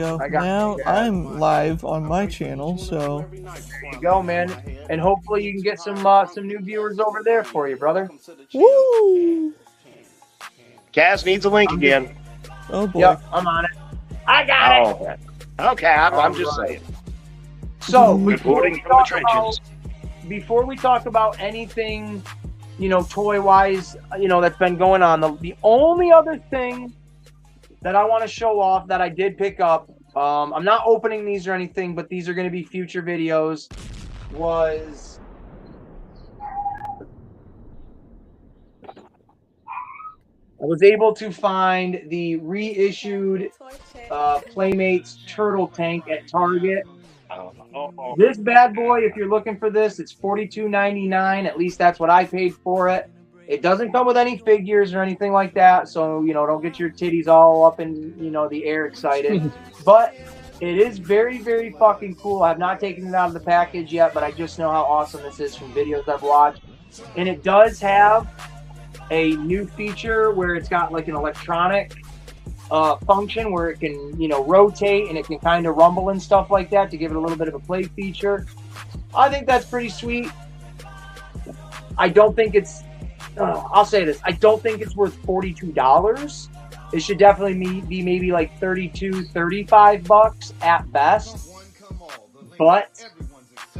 Now I'm live on my channel, so there you go, man. And hopefully you can get some new viewers over there for you, brother. woo! Kaz needs a link again. Oh boy. Yep, I'm on it. I got it. Okay, I'm just saying. So reporting from the trenches. Before we talk about anything, toy-wise, that's been going on, the only other thing that I want to show off that I did pick up, I'm not opening these or anything, but these are going to be future videos, was I was able to find the reissued Playmates Turtle Tank at Target. This bad boy, if you're looking for this, it's $42.99. At least that's what I paid for it. It doesn't come with any figures or anything like that, so don't get your titties all up in the air excited. But it is very, very fucking cool. I have not taken it out of the package yet, but I just know how awesome this is from videos I've watched. And it does have a new feature where it's got like an electronic function where it can rotate and it can kind of rumble and stuff like that to give it a little bit of a play feature. I think that's pretty sweet. I don't think it's I'll say this, I don't think it's worth $42. It should definitely be maybe like $35 at best, but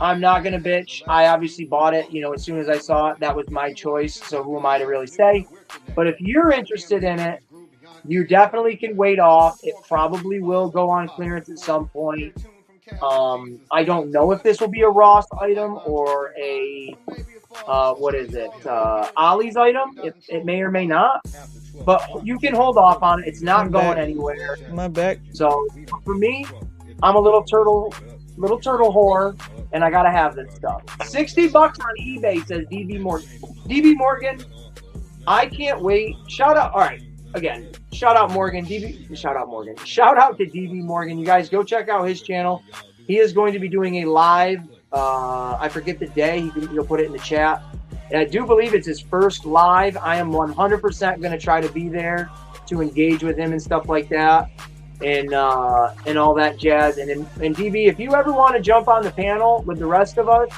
I'm not gonna bitch. I obviously bought it as soon as I saw it. That was my choice, so who am I to really say? But if you're interested in it, you definitely can wait off. It probably will go on clearance at some point. I don't know if this will be a Ross item or a Ollie's item. It may or may not, but you can hold off on it. It's not going anywhere. My back. So for me, I'm a little turtle whore, and I gotta have this stuff. $60 on eBay, says DB Morgan. DB Morgan, I can't wait. Shout out. All right. Again, shout out Morgan. Shout out to DB Morgan. You guys go check out his channel. He is going to be doing a live. I forget the day. He'll put it in the chat. And I do believe it's his first live. I am 100% going to try to be there to engage with him and stuff like that, and all that jazz. And DB, if you ever want to jump on the panel with the rest of us,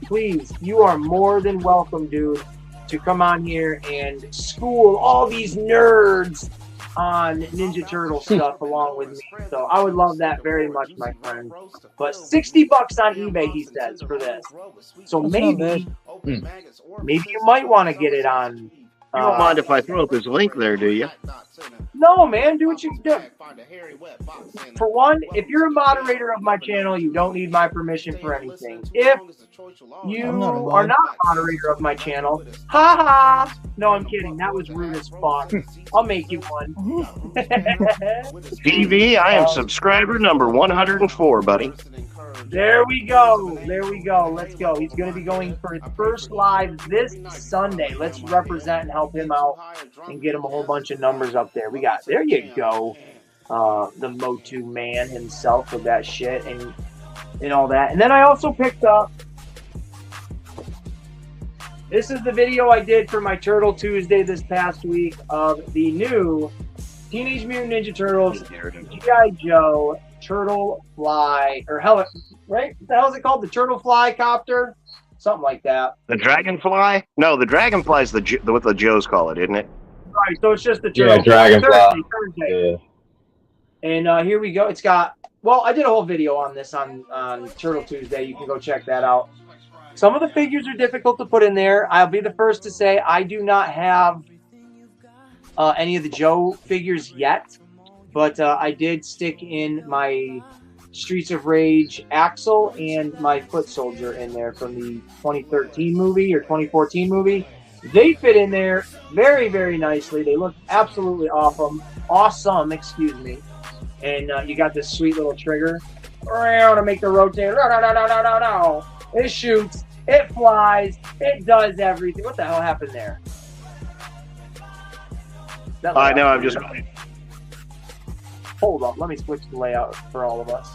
please, you are more than welcome, dude, to come on here and school all these nerds on Ninja Turtle stuff along with me. So I would love that very much, my friend. But $60 on eBay, he says, for this. So maybe you might want to get it on. You don't mind if I throw up his link there, do you? No, man, do what you do. For one, if you're a moderator of my channel, you don't need my permission for anything. If you are not a moderator of my channel, ha! No, I'm kidding. That was rude as fuck. I'll make you one. DV, I am subscriber number 104, buddy. There we go. Let's go. He's going to be going for his first live this Sunday. Let's represent and help him out and get him a whole bunch of numbers up there. There you go. The Motu man himself with that shit and all that. And then I also picked up, this is the video I did for my Turtle Tuesday this past week of the new Teenage Mutant Ninja Turtles G.I. Joe Turtle Fly, or hell, right? What the hell is it called? The Turtle Fly Copter? Something like that. The Dragonfly? No, the Dragonfly is what the Joes call it, isn't it? Right, so it's just the Turtle. Yeah, Dragonfly. Thursday. Yeah. And here we go. It's got, well, I did a whole video on this on Turtle Tuesday. You can go check that out. Some of the figures are difficult to put in there. I'll be the first to say I do not have any of the Joe figures yet. But I did stick in my Streets of Rage Axel and my Foot Soldier in there from the 2013 movie or 2014 movie. They fit in there very, very nicely. They look absolutely awesome, excuse me. And you got this sweet little trigger to make the rotate. No. It shoots, it flies, it does everything. What the hell happened there? I know, I'm just... Hold up, let me switch the layout for all of us.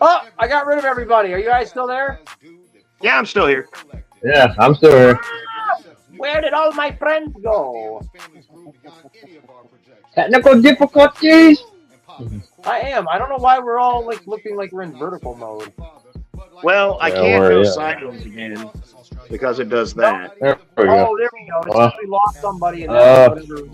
Oh, I got rid of everybody. Are you guys still there? Yeah, I'm still here. Yeah, I'm still here. Where did all my friends go? Technical difficulties. I am. I don't know why we're all like looking like we're in vertical mode. Well, I Yeah, can't where- go yeah. sideways again because it does that. There we go. Oh, there we go. It's Well, because we lost somebody and that's whatever.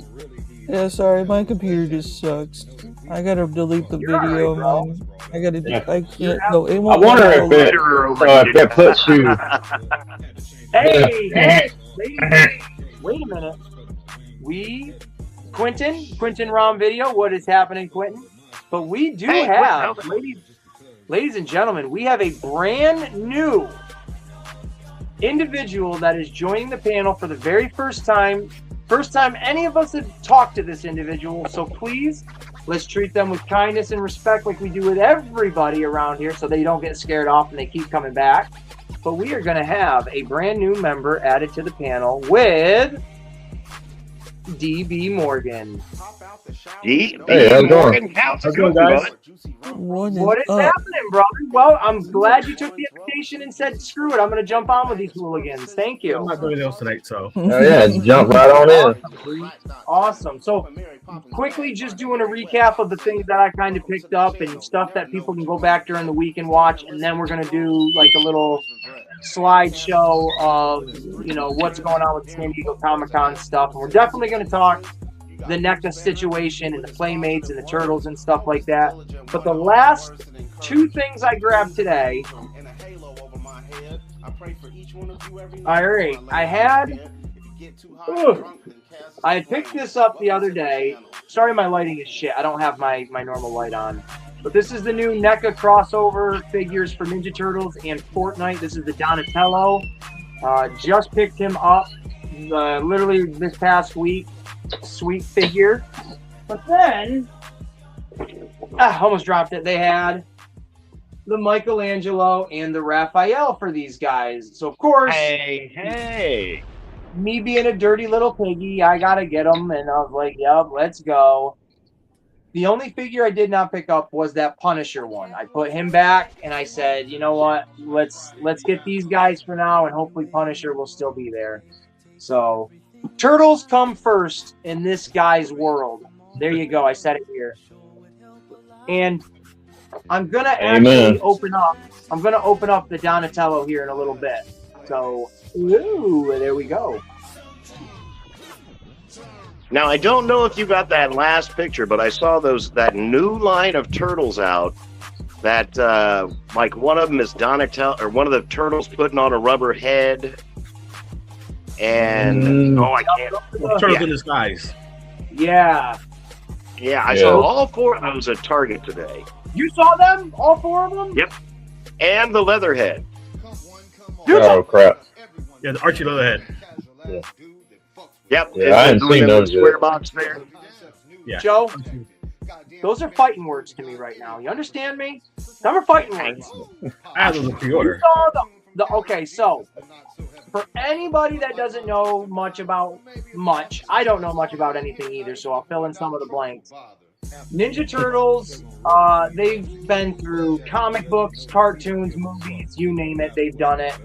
Yeah, sorry, my computer just sucks. I gotta delete the You're video. alright, Man. I gotta. Yeah. I can't go. It I won't wonder let if me it, go. if it puts you. Hey, hey, wait a minute. Quentin Rom video. What is happening, Quentin? But we do Hey, have, Quentin, ladies and gentlemen, we have a brand new individual that is joining the panel for the very first time. First time any of us have talked to this individual. So please, let's treat them with kindness and respect like we do with everybody around here so they don't get scared off and they keep coming back. But we are going to have a brand new member added to the panel with DB Morgan. Hey, how's it Morgan, how's it going, guys? bud? What is happening, brother? Well, I'm glad you took the invitation and said, screw it, I'm going to jump on with these hooligans. Thank I'm you. not doing anything else tonight, so. Oh yeah, jump right on in. Awesome. So, quickly, just doing a recap of the things that I kind of picked up and stuff that people can go back during the week and watch, and then we're going to do like a little slideshow of, you know, what's going on with the San Diego Comic-Con stuff. And we're definitely going to talk the NECA situation and the Playmates and the Turtles and stuff like that. But the last two things I grabbed today, all right, I had picked this up the other day. Sorry, my lighting is shit. I don't have my normal light on. But this is the new NECA crossover figures for Ninja Turtles and Fortnite. This is the Donatello. Just picked him up literally this past week. Sweet figure. But then, almost dropped it. They had the Michelangelo and the Raphael for these guys. So, of course, Hey. me being a dirty little piggy, I got to get them. And I was like, yep, let's go. The only figure I did not pick up was that Punisher one. I put him back, and I said, you know what? Let's get these guys for now, and hopefully Punisher will still be there. So, Turtles come first in this guy's world. There you go. I said it here. And I'm going to actually open up. I'm going to open up the Donatello here in a little bit. So, ooh, there we go. Now, I don't know if you got that last picture, but I saw that new line of turtles out that, like, one of them is Donatello, or one of the turtles putting on a rubber head. And, I can't. Turtles in disguise. Yeah. Yeah, I saw all four of those at Target today. You saw them? All four of them? Yep. And the Leatherhead. Oh crap! Yeah, the Archie Leatherhead. Yeah. Yep. Yeah, I haven't seen those square yet. box there. Yeah. Joe, those are fighting words to me right now. You understand me? Them are fighting words. I have those in You pre-order. saw okay, so for anybody that doesn't know much, I don't know much about anything either, so I'll fill in some of the blanks. Ninja Turtles, they've been through comic books, cartoons, movies, you name it, they've done it.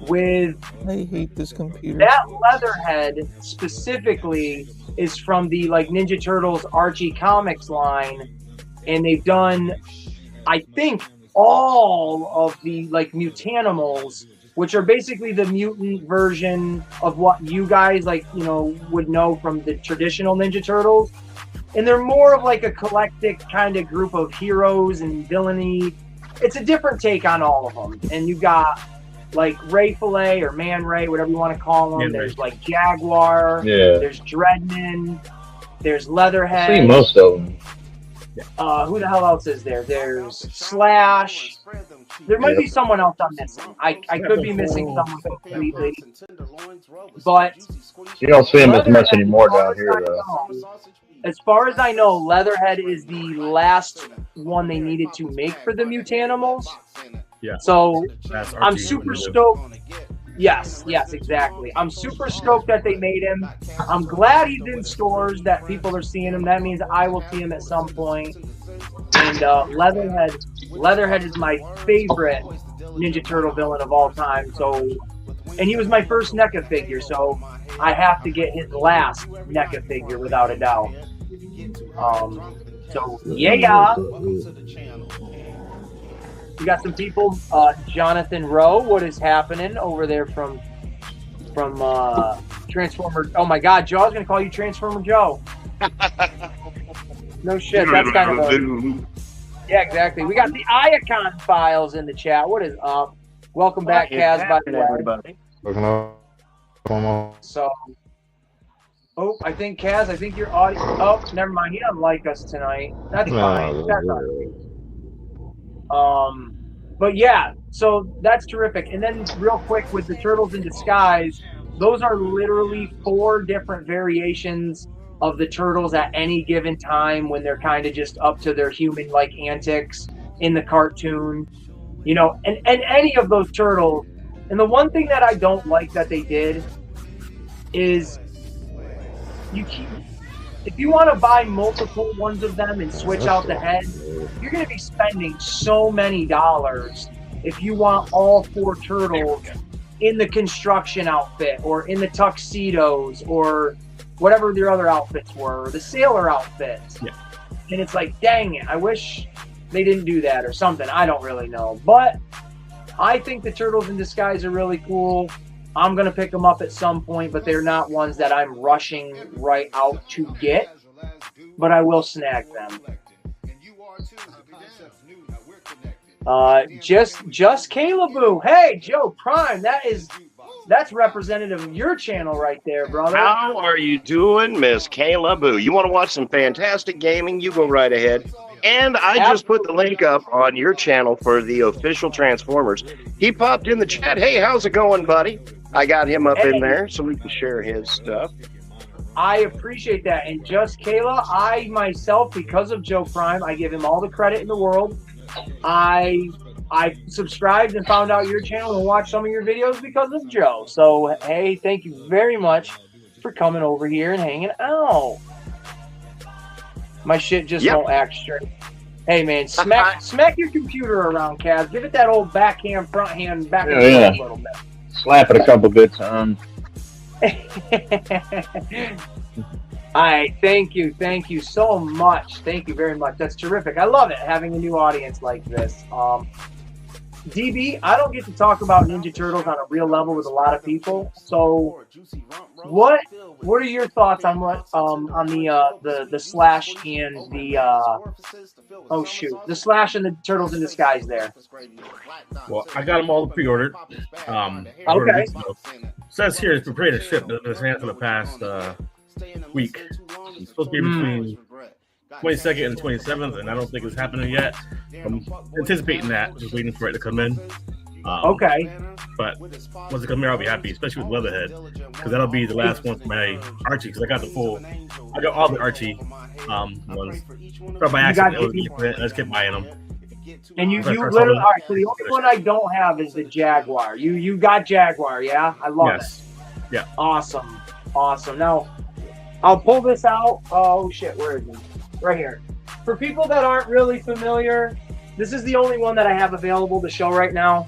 With I hate this computer. that Leatherhead specifically is from the like Ninja Turtles Archie Comics line, and they've done, I think, all of the like Mutanimals, which are basically the mutant version of what you guys would know from the traditional Ninja Turtles. And they're more of like a collective kind of group of heroes and villainy. It's a different take on all of them. And you got like Ray Fillet or Man Ray, whatever you want to call him. There's like Jaguar. Yeah. There's Dreadman. There's I've Leatherhead. seen most of them. Who the hell else is there? There's Slash. There might be someone else I'm missing. I could be missing someone completely. But You don't see them as much anymore down here, though. as far as I know, Leatherhead is the last one they needed to make for the Mutanimals. Yeah. So That's I'm Archie super Leatherhead. stoked. Yes, exactly. I'm super stoked that they made him. I'm glad he's in stores, that people are seeing him. That means I will see him at some point. And Leatherhead is my favorite Ninja Turtle villain of all time. So, and he was my first NECA figure. So I have to get his last NECA figure without a doubt. So yeah. We got some people. Jonathan Rowe, what is happening over there from Transformer? Oh my God, Joe! I was gonna call you Transformer Joe. No shit. That's kind of a. Yeah, exactly. We got the Iacon Files in the chat. What is up? Welcome back, Kaz. By the way, everybody. So, I think Kaz. I think your audio. Oh, never mind. He doesn't like us tonight. That's fine. That's all right. But yeah, so that's terrific. And then real quick with the Turtles in Disguise, those are literally 4 different variations of the Turtles at any given time when they're kind of just up to their human-like antics in the cartoon. You know, and any of those Turtles. And the one thing that I don't like that they did is if you want to buy multiple ones of them and switch out the head, you're going to be spending so many dollars if you want all 4 Turtles in the construction outfit or in the tuxedos or whatever their other outfits were, or the sailor outfits. Yeah. And it's like, dang it, I wish they didn't do that or something. I don't really know. But I think the Turtles in Disguise are really cool. I'm going to pick them up at some point, but they're not ones that I'm rushing right out to get. But I will snag them. Just Caleboo. Hey, Joe Prime. That's representative of your channel right there, brother. How are you doing, Miss Caleboo? You want to watch some fantastic gaming? You go right ahead. And I just put the link up on your channel for the official Transformers. He popped in the chat. Hey, how's it going, buddy? I got him up in there so we can share his stuff. I appreciate that. And just Kayla, I myself, because of Joe Prime, I give him all the credit in the world. I subscribed and found out your channel and watched some of your videos because of Joe. So, hey, thank you very much for coming over here and hanging out. My shit just won't act straight. Hey, man, smack your computer around, Kaz. Give it that old backhand, front hand, back and forth a little bit. Slap it a couple good times. All right, thank you so much. Thank you very much. That's terrific. I love it having a new audience like this. DB, I don't get to talk about Ninja Turtles on a real level with a lot of people. So, what are your thoughts on what on the Slash and the Slash and the Turtles in Disguise there? Well, I got them all pre-ordered. Okay. Says here it's prepared to ship. It's hand for the past week. It's supposed to be between 22nd and 27th, and I don't think it's happening yet. I'm anticipating that, just waiting for it to come in. Okay. But once it comes here, I'll be happy, especially with Leatherhead, because that'll be the last one for my Archie, because I got all the Archie ones. But by accident, I just kept buying them. And you literally, all right, so the only one I don't have is the Jaguar. You got Jaguar, yeah? I love it. Yeah. Awesome. Now, I'll pull this out. Oh, shit, where is it? Right here. For people that aren't really familiar, this is the only one that I have available to show right now.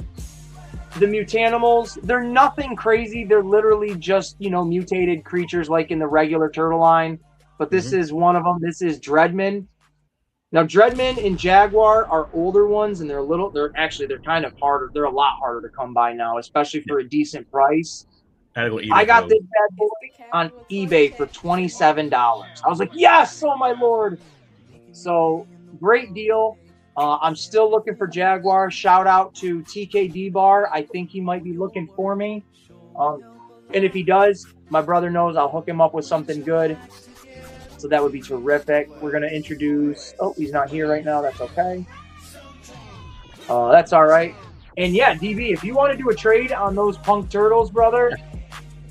The Mutanimals, they're nothing crazy. They're literally just, mutated creatures like in the regular turtle line. But this is one of them. This is Dreadman. Now, Dreadman and Jaguar are older ones, and they're kind of harder. They're a lot harder to come by now, especially for a decent price. I got this bad boy on eBay for $27. I was like, yes, oh my lord. So, great deal. I'm still looking for Jaguar. Shout out to TKD Bar. I think he might be looking for me. And if he does, my brother knows I'll hook him up with something good. So that would be terrific. We're going to introduce... Oh, he's not here right now. That's okay. That's all right. And yeah, DB, if you want to do a trade on those Punk Turtles, brother,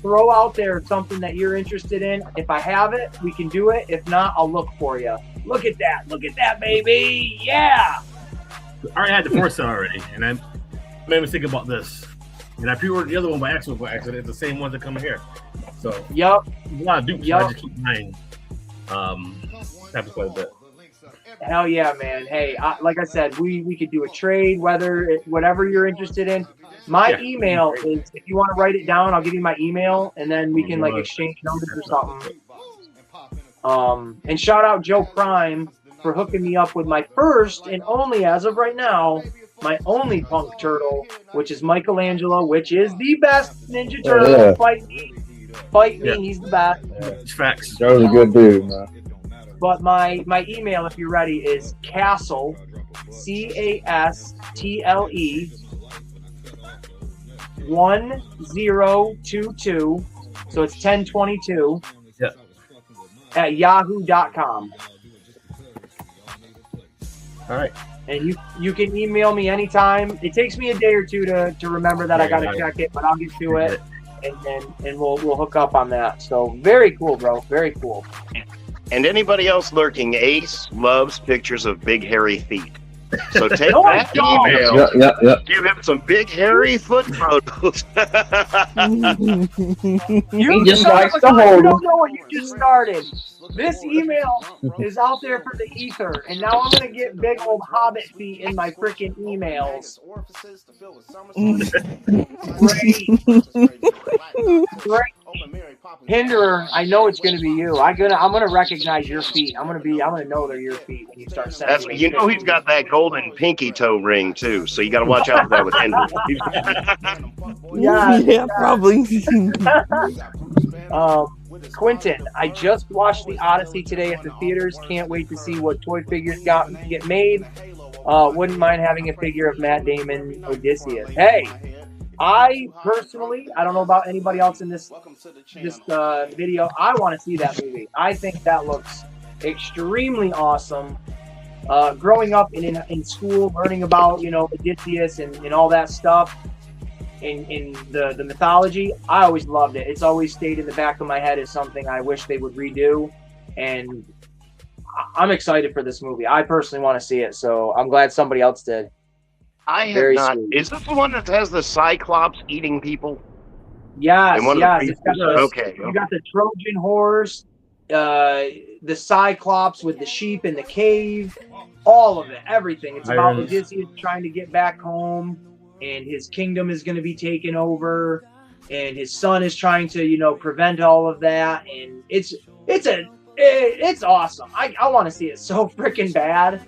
throw out there something that you're interested in. If I have it, we can do it. If not, I'll look for you. Look at that. Look at that, baby. Yeah. I already had the first set already, and I made me think about this. And I pre-ordered the other one by accident. It's the same ones that come in here. So, yep. A lot of dupes. I just keep buying. Happens quite a bit. Hell yeah, man. Hey, like I said, we could do a trade, whatever you're interested in. My email is, if you want to write it down, I'll give you my email, and then we can like exchange numbers or something. And shout out Joe Prime for hooking me up with my first and only, as of right now, my only punk turtle, which is Michelangelo, which is the best Ninja Turtle. Yeah. Fight me, he's the best. Facts. Joe's a good dude, man. But my email, if you're ready, is Castle, CASTLE 1022. So it's 1022. Yeah. At yahoo.com. All right. And you can email me anytime. It takes me a day or two to remember that I got to check it, but I'll get to it, and we'll hook up on that. So very cool, bro. Very cool. And anybody else lurking, Ace loves pictures of big hairy feet. So take that email. Give him some big hairy foot photos. You just likes to hold You them. don't know what you just started. This email is out there for the ether, and now I'm gonna get big old hobbit feet in my freaking emails. Great. Hinderer, I know it's gonna be you. I'm gonna recognize your feet. I'm gonna know they're your feet when you start sending. You know he's got that golden pinky toe ring too, so you got to watch out for that with Hendry. Yeah, probably. Quentin, I just watched the Odyssey today at the theaters. Can't wait to see what toy figures get made. Wouldn't mind having a figure of Matt Damon Odysseus. Hey, I personally, I don't know about anybody else in this video. I want to see that movie. I think that looks extremely awesome. Growing up in school, learning about Odysseus and all that stuff. In the mythology, I always loved it. It's always stayed in the back of my head as something I wish they would redo, and I'm excited for this movie. I personally want to see it, so I'm glad somebody else did. I have not. Sweet. Is this the one that has the Cyclops eating people? Yes, yes. You got the Trojan horse, the Cyclops with the sheep in the cave, all of it, everything. It's about Odysseus trying to get back home, and his kingdom is going to be taken over, and his son is trying to, prevent all of that, and it's awesome. I want to see it so freaking bad.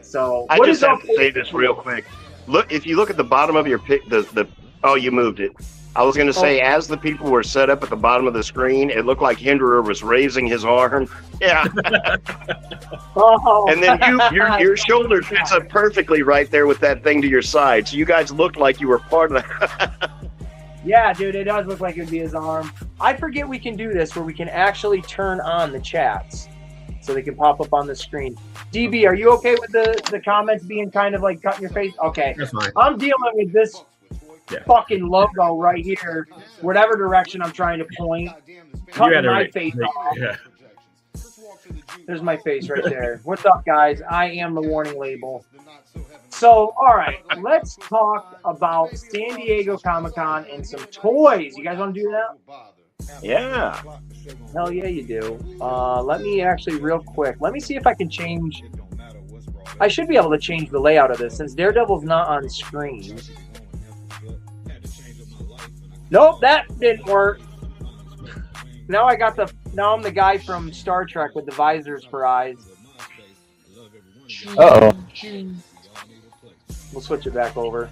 So I just have to say this real quick. Look, if you look at the bottom of your pic, you moved it. I was going to say, as the people were set up at the bottom of the screen, it looked like Hinderer was raising his arm. Yeah. And then your shoulder fits up perfectly right there with that thing to your side. So you guys looked like you were part of that. Yeah, dude, it does look like it would be his arm. I forget we can do this where we can actually turn on the chats so they can pop up on the screen. DB, are you okay with the comments being kind of like cut in your face? Okay. That's fine. I'm dealing with this fucking logo right here, whatever direction I'm trying to point. Cutting my face off. Yeah. There's my face right there. What's up, guys? I am the warning label. So, all right, let's talk about San Diego Comic-Con and some toys. You guys want to do that? Yeah. Hell yeah, you do. Let me actually, real quick, let me see if I can change. I should be able to change the layout of this since Daredevil's not on screen. Nope, that didn't work. Now I'm the guy from Star Trek with the visors for eyes. Uh-oh. We'll switch it back over.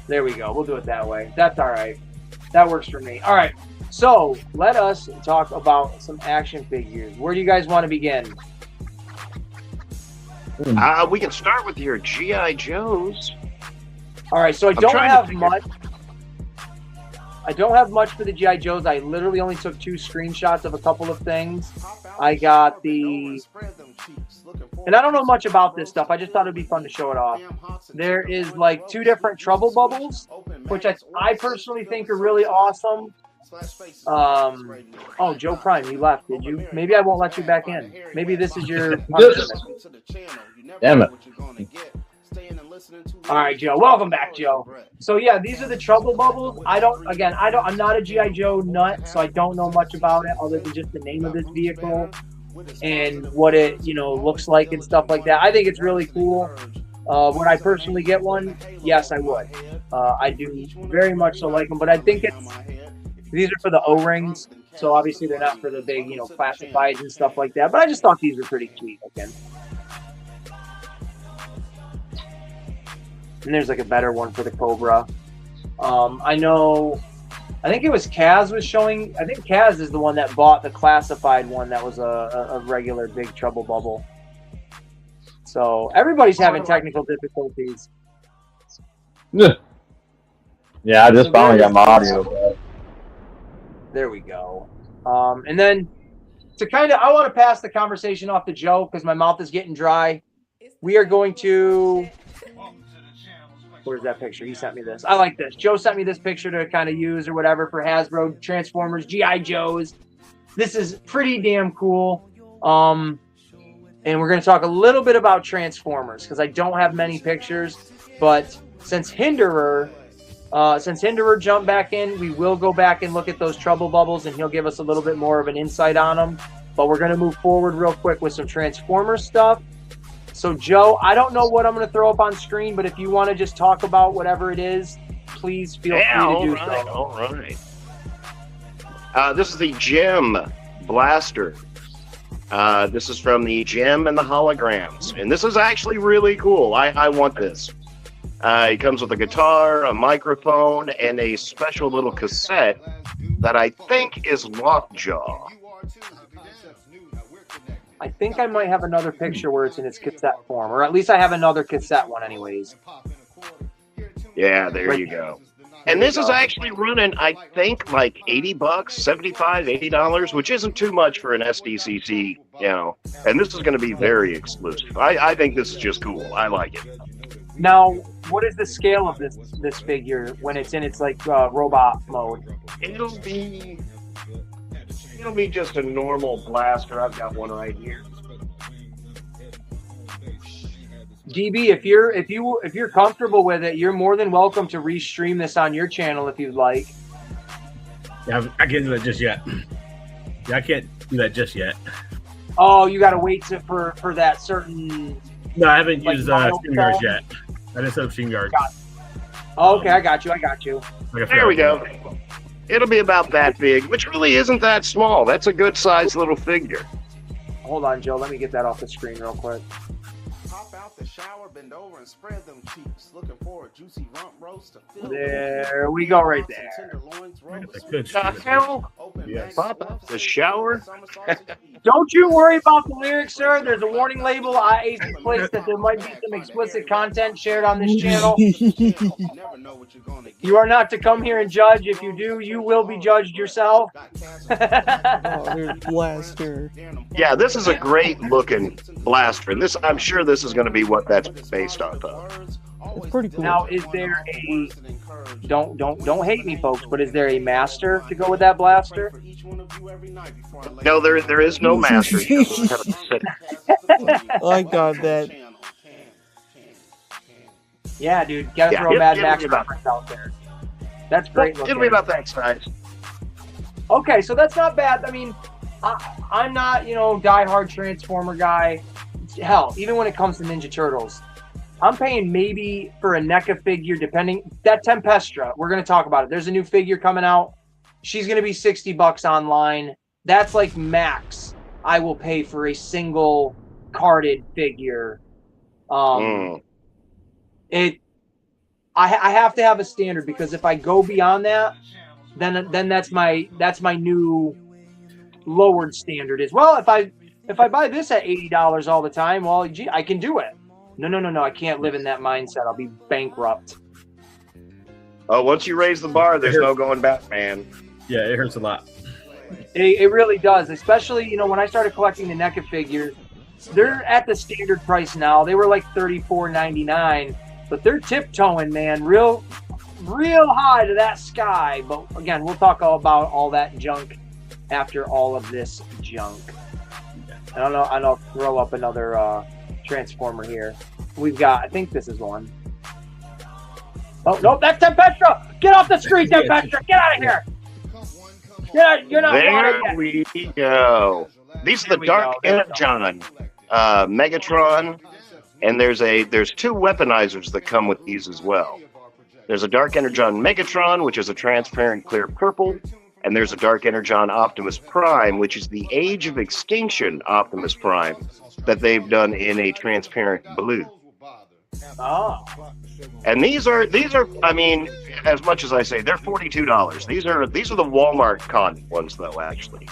There we go. We'll do it that way. That's all right. That works for me. All right. So let us talk about some action figures. Where do you guys want to begin? We can start with your G.I. Joes. All right. So I don't have much. I don't have much for the G.I. Joes. I literally only took 2 screenshots of a couple of things. I got and I don't know much about this stuff. I just thought it'd be fun to show it off. There is like 2 different trouble bubbles, which I personally think are really awesome. Oh, Joe Prime, you left, did you? Maybe I won't let you back in. Maybe this is your punishment. Damn it. All right, Joe. Welcome back, Joe. So yeah, these are the trouble bubbles. I'm not a G.I. Joe nut, so I don't know much about it other than just the name of this vehicle. and what it, you know, looks like and stuff like that. I think it's really cool. Would I personally get one? Yes, I would. I do very much so like them, but I think these are for the O-rings, so obviously they're not for the big, you know, classifieds and stuff like that. But I just thought these were pretty sweet looking. And there's like a better one for the Cobra. I think it was Kaz was showing. I think Kaz is the one that bought the classified one that was a regular Big Trouble bubble. So everybody's having technical difficulties. Yeah, I just finally got my audio back. There we go. And then to I want to pass the conversation off to Joe because my mouth is getting dry. We are going to. Where's that picture? He sent me this. I like this. Joe sent me this picture to kind of use or whatever for Hasbro, Transformers, G.I. Joes. This is pretty damn cool. And we're going to talk a little bit about Transformers because I don't have many pictures. But since Hinderer jumped back in, we will go back and look at those Trouble Bubbles and he'll give us a little bit more of an insight on them. But we're going to move forward real quick with some Transformers stuff. So, Joe, I don't know what I'm going to throw up on screen, but if you want to just talk about whatever it is, please feel free to do so. All right. This is the Gem Blaster. This is from the Gem and the Holograms. And this is actually really cool. I want this. It comes with a guitar, a microphone, and a special little cassette that I think is Lockjaw. I think I might have another picture where it's in its cassette form, or at least I have another cassette one anyways. Yeah, there you go. And this is actually running, I think, like $80, $75, $80, which isn't too much for an SDCC, you know. And this is going to be very exclusive. I think this is just cool. I like it. Now, what is the scale of this figure when it's in its like robot mode? It'll be just a normal blaster. I've got one right here. DB, if you're comfortable with it, you're more than welcome to restream this on your channel if you'd like. Yeah, I can't do that just yet. Yeah, I can't do that just yet. Oh, you got to wait for that certain. No, I haven't used StreamYard yet. I didn't set up StreamYard. Okay, I got you. There we go. It'll be about that big, which really isn't that small. That's a good sized little figure. Hold on, Joe. Let me get that off the screen real quick. Pop out the shower, bend over and spread them cheeks. Looking for a juicy rump roast to fill. There we go, right there. The hell? Yes. Pop out the shower? Don't you worry about the lyrics, sir. There's a warning label I placed that there might be some explicit content shared on this channel. You are not to come here and judge. If you do, you will be judged yourself. Oh, there's Blaster. Yeah, this is a great looking blaster. And this, I'm sure this is going to be what that's based off of. It's pretty cool. Now, is there a don't hate me, folks, but is there a master to go with that blaster? No, there is no master. I got that. Yeah, dude, gotta throw a Mad Max reference out there. That's great. It'll be about that size. Okay, so that's not bad. I mean, I'm not, diehard Transformer guy. Hell, even when it comes to Ninja Turtles, I'm paying maybe for a NECA figure, depending. That Tempestra, we're going to talk about it. There's a new figure coming out. She's going to be $60 online. That's like max I will pay for a single carded figure. I have to have a standard, because if I go beyond that, then that's my new lowered standard is, well, if I buy this at $80 all the time, well, gee, I can do it. No, I can't live in that mindset. I'll be bankrupt. Oh, once you raise the bar, there's no going back, man. Yeah, it hurts a lot. It really does, especially, when I started collecting the NECA figures, they're at the standard price now. They were like $34.99, but they're tiptoeing, man, real high to that sky. But again, we'll talk all about all that junk after all of this junk. I don't know. I'll throw up another Transformer here. We've got, I think this is one. Oh, nope, that's Tempestra! Get off the street, Tempestra! Get out of here! You're not There water we go. These are There the we Dark go, there we go. Energon, Megatron, and there's two weaponizers that come with these as well. There's a Dark Energon Megatron, which is a transparent clear purple, and there's a Dark Energon Optimus Prime, which is the Age of Extinction Optimus Prime that they've done in a transparent blue. Oh. And these are I mean, as much as I say, they're $42. These are the Walmart con ones though, actually.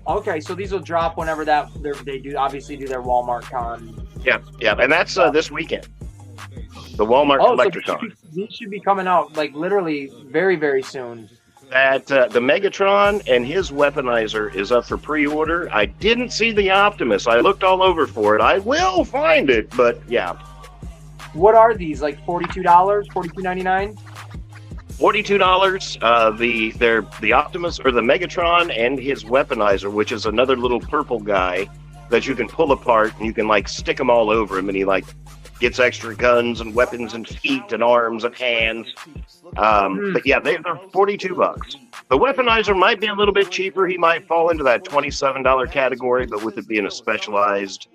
Okay, so these will drop whenever they do obviously do their Walmart con. Yeah, and that's this weekend. The Walmart Collector Con. These should be coming out like literally very, very soon. That the Megatron and his weaponizer is up for pre-order. I didn't see the Optimus. I looked all over for it. I will find it, but yeah. What are these? Like $42, $42.99? $42. The Optimus or the Megatron and his weaponizer, which is another little purple guy that you can pull apart and you can like stick them all over him, and he like gets extra guns and weapons and feet and arms and hands. But yeah, they're $42. The weaponizer might be a little bit cheaper. He might fall into that $27 category, but with it being a specialized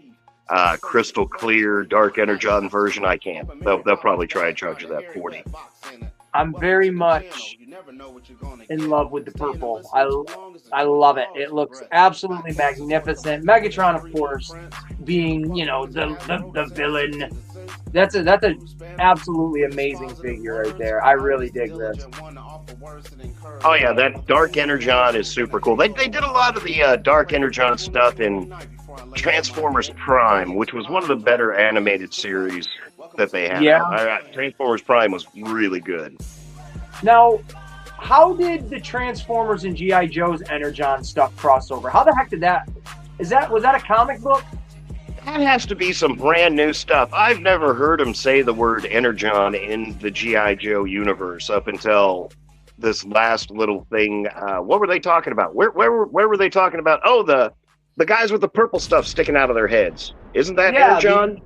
crystal clear Dark Energon version, I can't. They'll probably try and charge you that $40. I'm very much in love with the purple. I love it. It looks absolutely magnificent. Megatron, of course, being the villain. That's an absolutely amazing figure right there. I really dig this. Oh yeah, that Dark Energon is super cool. They did a lot of the Dark Energon stuff in Transformers Prime, which was one of the better animated series that they had. Yeah. Transformers Prime was really good. Now, how did the Transformers and G.I. Joe's Energon stuff cross over? How the heck did that? Was that a comic book? That has to be some brand new stuff. I've never heard him say the word Energon in the G.I. Joe universe up until this last little thing. What were they talking about? Where were they talking about? Oh, the guys with the purple stuff sticking out of their heads. Isn't that Energon?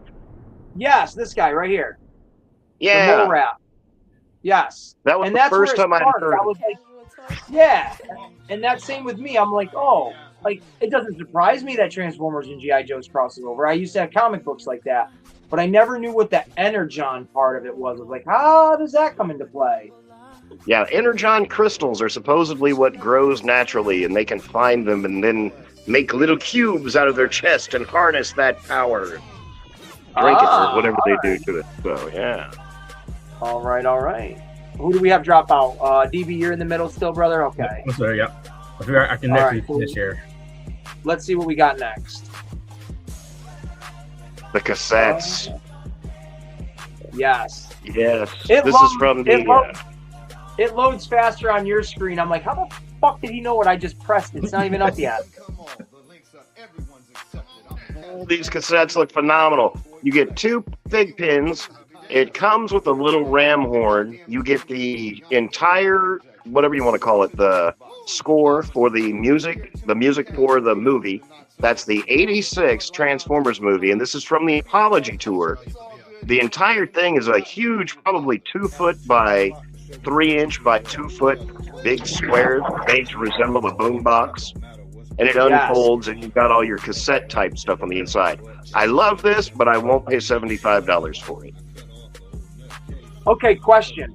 Yes, this guy right here. Yeah. The mole rat. Yes. That was the first time I heard. I was like, yeah. And that's same with me. I'm like, oh, like it doesn't surprise me that Transformers and G.I. Joe's crosses over. I used to have comic books like that, but I never knew what the Energon part of it was. I was like, how does that come into play? Yeah, Energon crystals are supposedly what grows naturally, and they can find them and then make little cubes out of their chest and harness that power. Drink it or whatever they do to it. So, yeah. All right. Who do we have drop out? DB, you're in the middle still, brother? Okay. I'm sorry, yeah. I figure I can next finish here. Let's see what we got next. The cassettes. Yes. Yes. This is from the... It loads faster on your screen. I'm like, how the fuck did he know what I just pressed? It's not even up yet. These cassettes look phenomenal. You get 2 big pins. It comes with a little ram horn. You get the entire, whatever you want to call it, the score for the music for the movie. That's the 86 Transformers movie, and this is from the Apology Tour. The entire thing is a huge, probably 2-foot by 3-inch by 2-foot big square made to resemble a boombox. And it unfolds, and you've got all your cassette type stuff on the inside. I love this, but I won't pay $75 for it. Okay, question.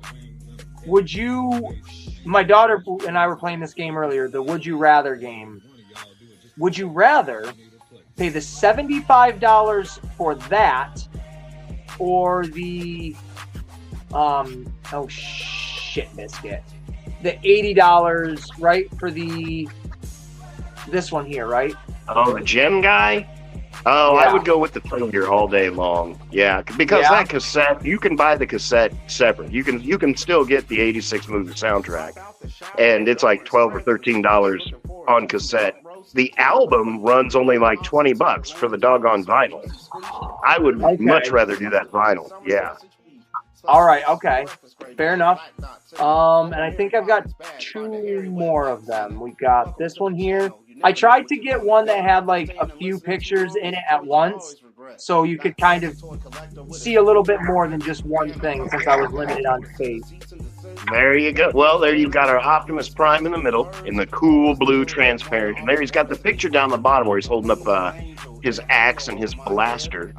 Would you, my daughter and I were playing this game earlier, the Would You Rather game. Would you rather pay the $75 for that or the, oh shit, biscuit. The $80, right, for this one here, right? Oh, the gem guy? Oh, yeah. I would go with the figure all day long. Yeah, because that cassette, you can buy the cassette separate. You can still get the 86 movie soundtrack, and it's like $12 or $13 on cassette. The album runs only like $20 for the doggone vinyl. I would much rather do that vinyl. Yeah. All right. Okay. Fair enough. And I think I've got 2 more of them. We got this one here. I tried to get one that had like a few pictures in it at once, so you could kind of see a little bit more than just one thing since I was limited on space. There you go. Well, there you've got our Optimus Prime in the middle, in the cool blue transparent. And there he's got the picture down the bottom where he's holding up his axe and his blaster.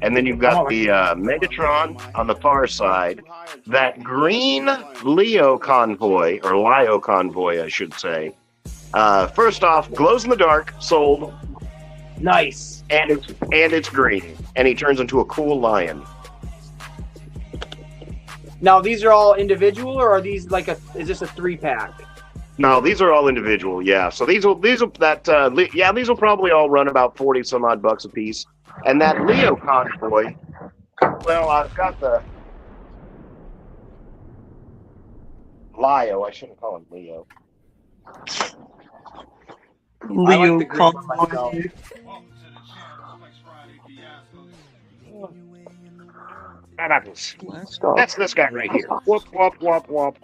And then you've got the Megatron on the far side. That green Leo convoy, or Lio convoy, I should say. First off, glows in the dark, sold. Nice. And it's green. And he turns into a cool lion. Now, these are all individual, or are these like is this a 3-pack? No, these are all individual, yeah. So these will probably all run about 40 some odd bucks a piece. And that Leo convoy, well, I've got the Lio, I shouldn't call him Leo. Leo like the green one convoy. That's this guy right here. Whoop, whoop, whoop, whoop.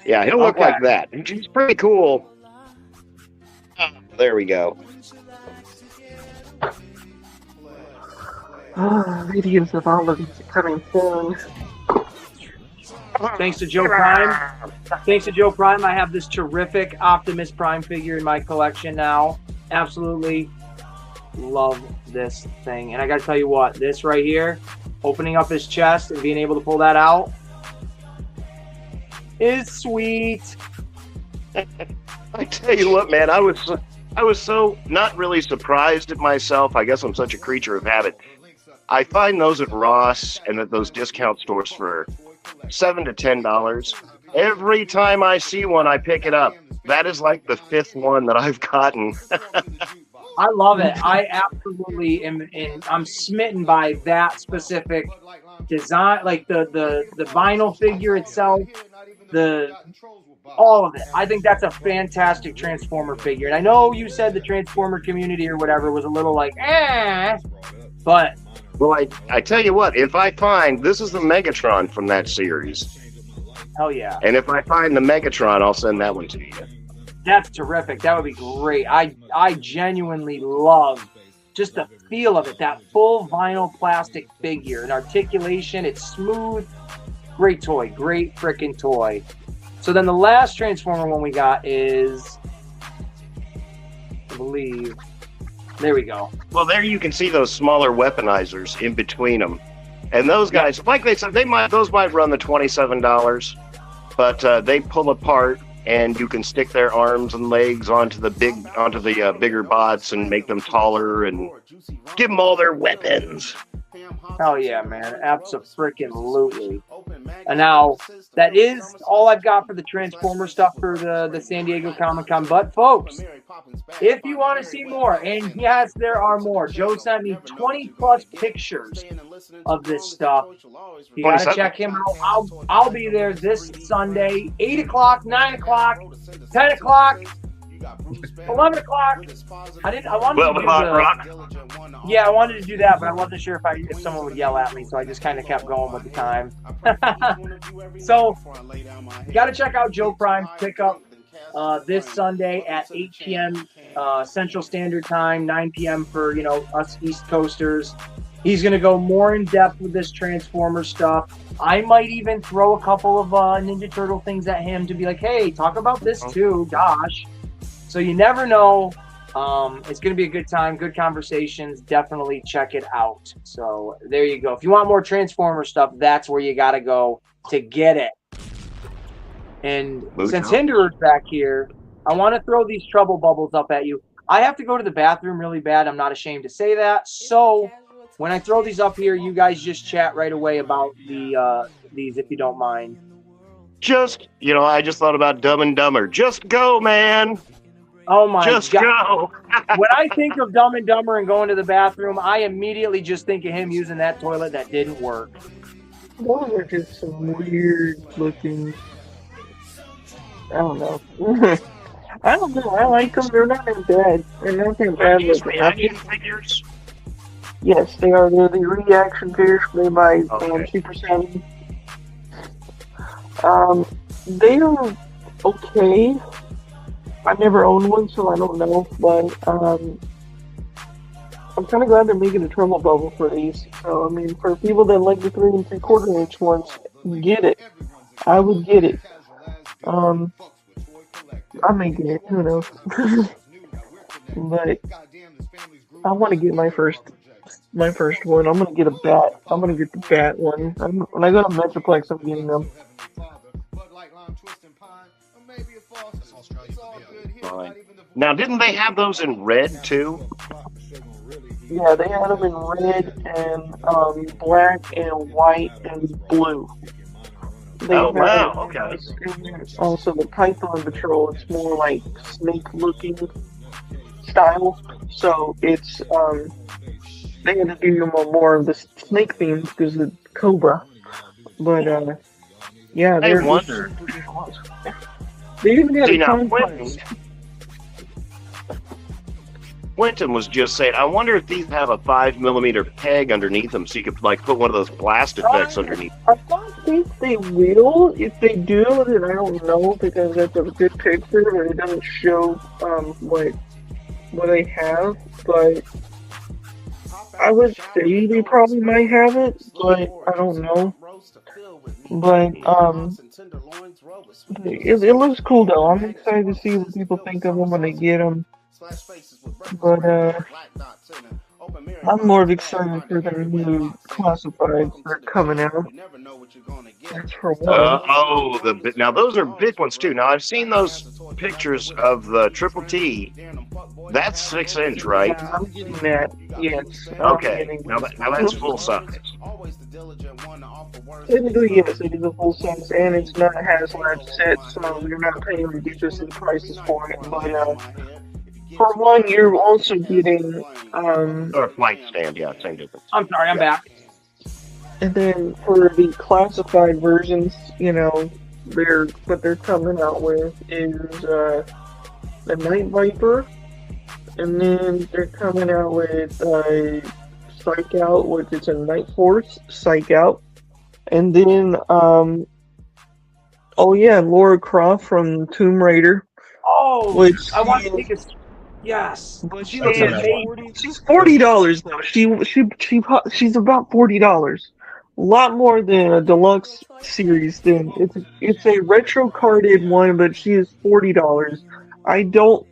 Yeah, he'll look like that. He's pretty cool. There we go. Videos of all of these coming soon. Thanks to Joe Prime. Thanks to Joe Prime, I have this terrific Optimus Prime figure in my collection now. Absolutely love this thing. And I gotta tell you what, this right here, opening up his chest and being able to pull that out is sweet. I tell you what, man, I was so not really surprised at myself. I guess I'm such a creature of habit. I find those at Ross and at those discount stores for $7 to $10. Every time I see one, I pick it up. That is like the 5th one that I've gotten. I love it. I absolutely am. I'm smitten by that specific design, like the vinyl figure itself, all of it. I think that's a fantastic Transformer figure. And I know you said the Transformer community or whatever was a little like, but well, I tell you what, if I find this is the Megatron from that series. Hell yeah. And if I find the Megatron, I'll send that one to you. That's terrific. That would be great. I genuinely love just the feel of it. That full vinyl plastic figure and articulation. It's smooth. Great toy. Great freaking toy. So then the last Transformer one we got is, I believe, there we go. Well, there you can see those smaller weaponizers in between them. And those guys, like they said, those might run the $27, but they pull apart. And you can stick their arms and legs onto the bigger bots and make them taller and give them all their weapons. Hell yeah, man. Abso-freaking-lutely. And now, that is all I've got for the Transformer stuff for the San Diego Comic-Con. But, folks, if you want to see more, and yes, there are more. Joe sent me 20-plus pictures of this stuff. You got to check him out. I'll be there this Sunday, 8 o'clock, 9 o'clock, 10 o'clock, 11 o'clock. I wanted to do that, but I wasn't sure if someone would yell at me, so I just kind of kept going with the time. So, you got to check out Joe Prime's pickup this Sunday at 8 p.m. Central Standard Time, 9 p.m. for us East Coasters. He's going to go more in depth with this Transformer stuff. I might even throw a couple of Ninja Turtle things at him to be like, hey, talk about this too, gosh. So you never know. It's going to be a good time, good conversations. Definitely check it out. So there you go. If you want more Transformer stuff, that's where you got to go to get it. And since Hinderer's back here, I want to throw these trouble bubbles up at you. I have to go to the bathroom really bad. I'm not ashamed to say that. So when I throw these up here, you guys just chat right away about these, if you don't mind. I just thought about Dumb and Dumber. Just go, man. Oh my God. Just go. When I think of Dumb and Dumber and going to the bathroom, I immediately just think of him using that toilet that didn't work. Those are just some weird looking. I don't know. I don't know. I like them. They're not that bad. They're not that bad looking. Figures? Yes, they are. They're the reaction figures made by Super 7. They are okay. I never owned one, so I don't know. But I'm kind of glad they're making a trouble bubble for these. So I mean, for people that like the 3 3/4 inch ones, get it. I would get it. Um, I may get it. Who knows? But I want to get my first one. I'm gonna get a bat. I'm gonna get the bat one. When I go to Metroplex, I'm getting them. Fine. Now, didn't they have those in red too? Yeah, they had them in red and black and white and blue. They Oh, have wow, okay. also the Python Patrol. It's more like snake-looking style. So it's they had to do more of the snake themes because of Cobra. But yeah, I they're wonder. they even got See, a now, conquest. Quentin was just saying, I wonder if these have a 5mm peg underneath them, so you could like put one of those blast effects underneath. I don't think they will. If they do, then I don't know because that's a good picture, but it doesn't show what they have. But I would say they probably might have it, but I don't know. But it looks cool though. I'm excited to see what people think of them when they get them. But I'm more excited for their new classifieds that are coming out. That's for one. Now those are big ones too. Now I've seen those pictures of the Triple T. That's 6-inch, right? Yeah, I'm getting that. Yes. Okay. Now that's full size. Technically, yes, it is a full size, and it's not hazmat set, so you're not paying ridiculous prices for it. But for one, you're also getting Or a flight stand, yeah, same difference. I'm sorry, I'm back. and then for the classified versions, you know, what they're coming out with is the Night Viper, and then they're coming out with Psych Out, which is a Night Force Psych Out, and then oh yeah, Laura Croft from Tomb Raider. Oh, Which I want to take a. Yes. But she's $40 though. She's about $40. A lot more than a deluxe series. Then it's a retro carded one, but she is $40. I don't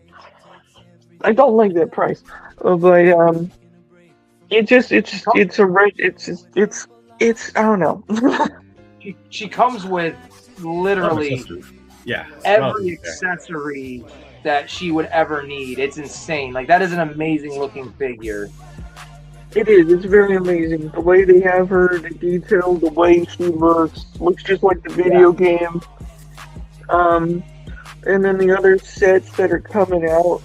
like that price. But it's I don't know. She comes with literally Yeah. every accessory that she would ever need. It's insane. Like, that is an amazing looking figure. It is. It's very amazing. The way they have her, the detail, the way she looks just like the video game. And then the other sets that are coming out,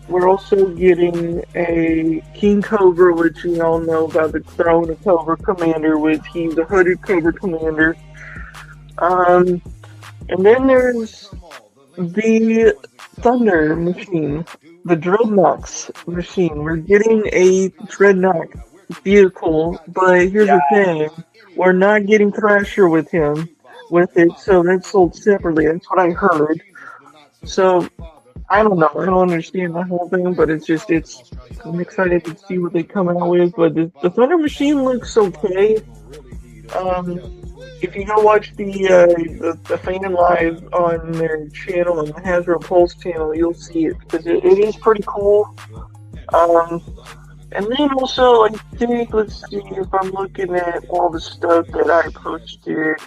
we're also getting a King Cobra, which you all know about the Throne of Cobra Commander, which he's a hooded Cobra Commander. And then there's the Thunder machine, the Dreadnoks machine. We're getting a Dreadnought vehicle, but here's the thing: we're not getting Thrasher with it, so that's sold separately. That's what I heard. So I don't know. I don't understand the whole thing, but I'm excited to see what they come out with. But the Thunder machine looks okay. If you go watch the fan live on their channel, on the Hasbro Pulse channel, you'll see it because it is pretty cool. And then also, I think, let's see if I'm looking at all the stuff that I posted.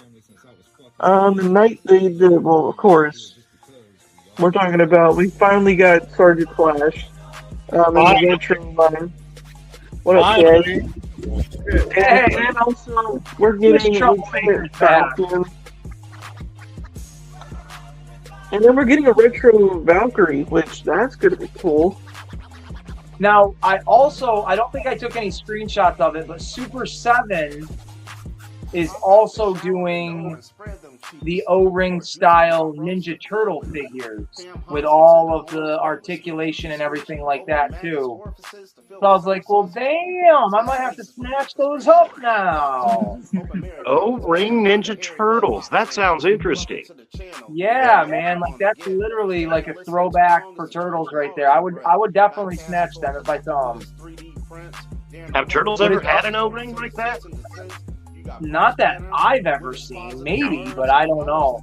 Well, of course, we're talking about, we finally got Sergeant Flash in the retro line. What up, guys? And also, we're getting Falcon. And then we're getting a retro Valkyrie, which that's gonna be cool. Now, I don't think I took any screenshots of it, but Super 7 is also doing the O-ring style Ninja Turtle figures with all of the articulation and everything like that too. So I was like, well, damn, I might have to snatch those up now. O-ring Ninja Turtles. That sounds interesting. Yeah, man, like that's literally like a throwback for Turtles right there. I would definitely snatch them if I saw them. Have Turtles ever had an O-ring like that? Not that I've ever seen, maybe, but I don't know.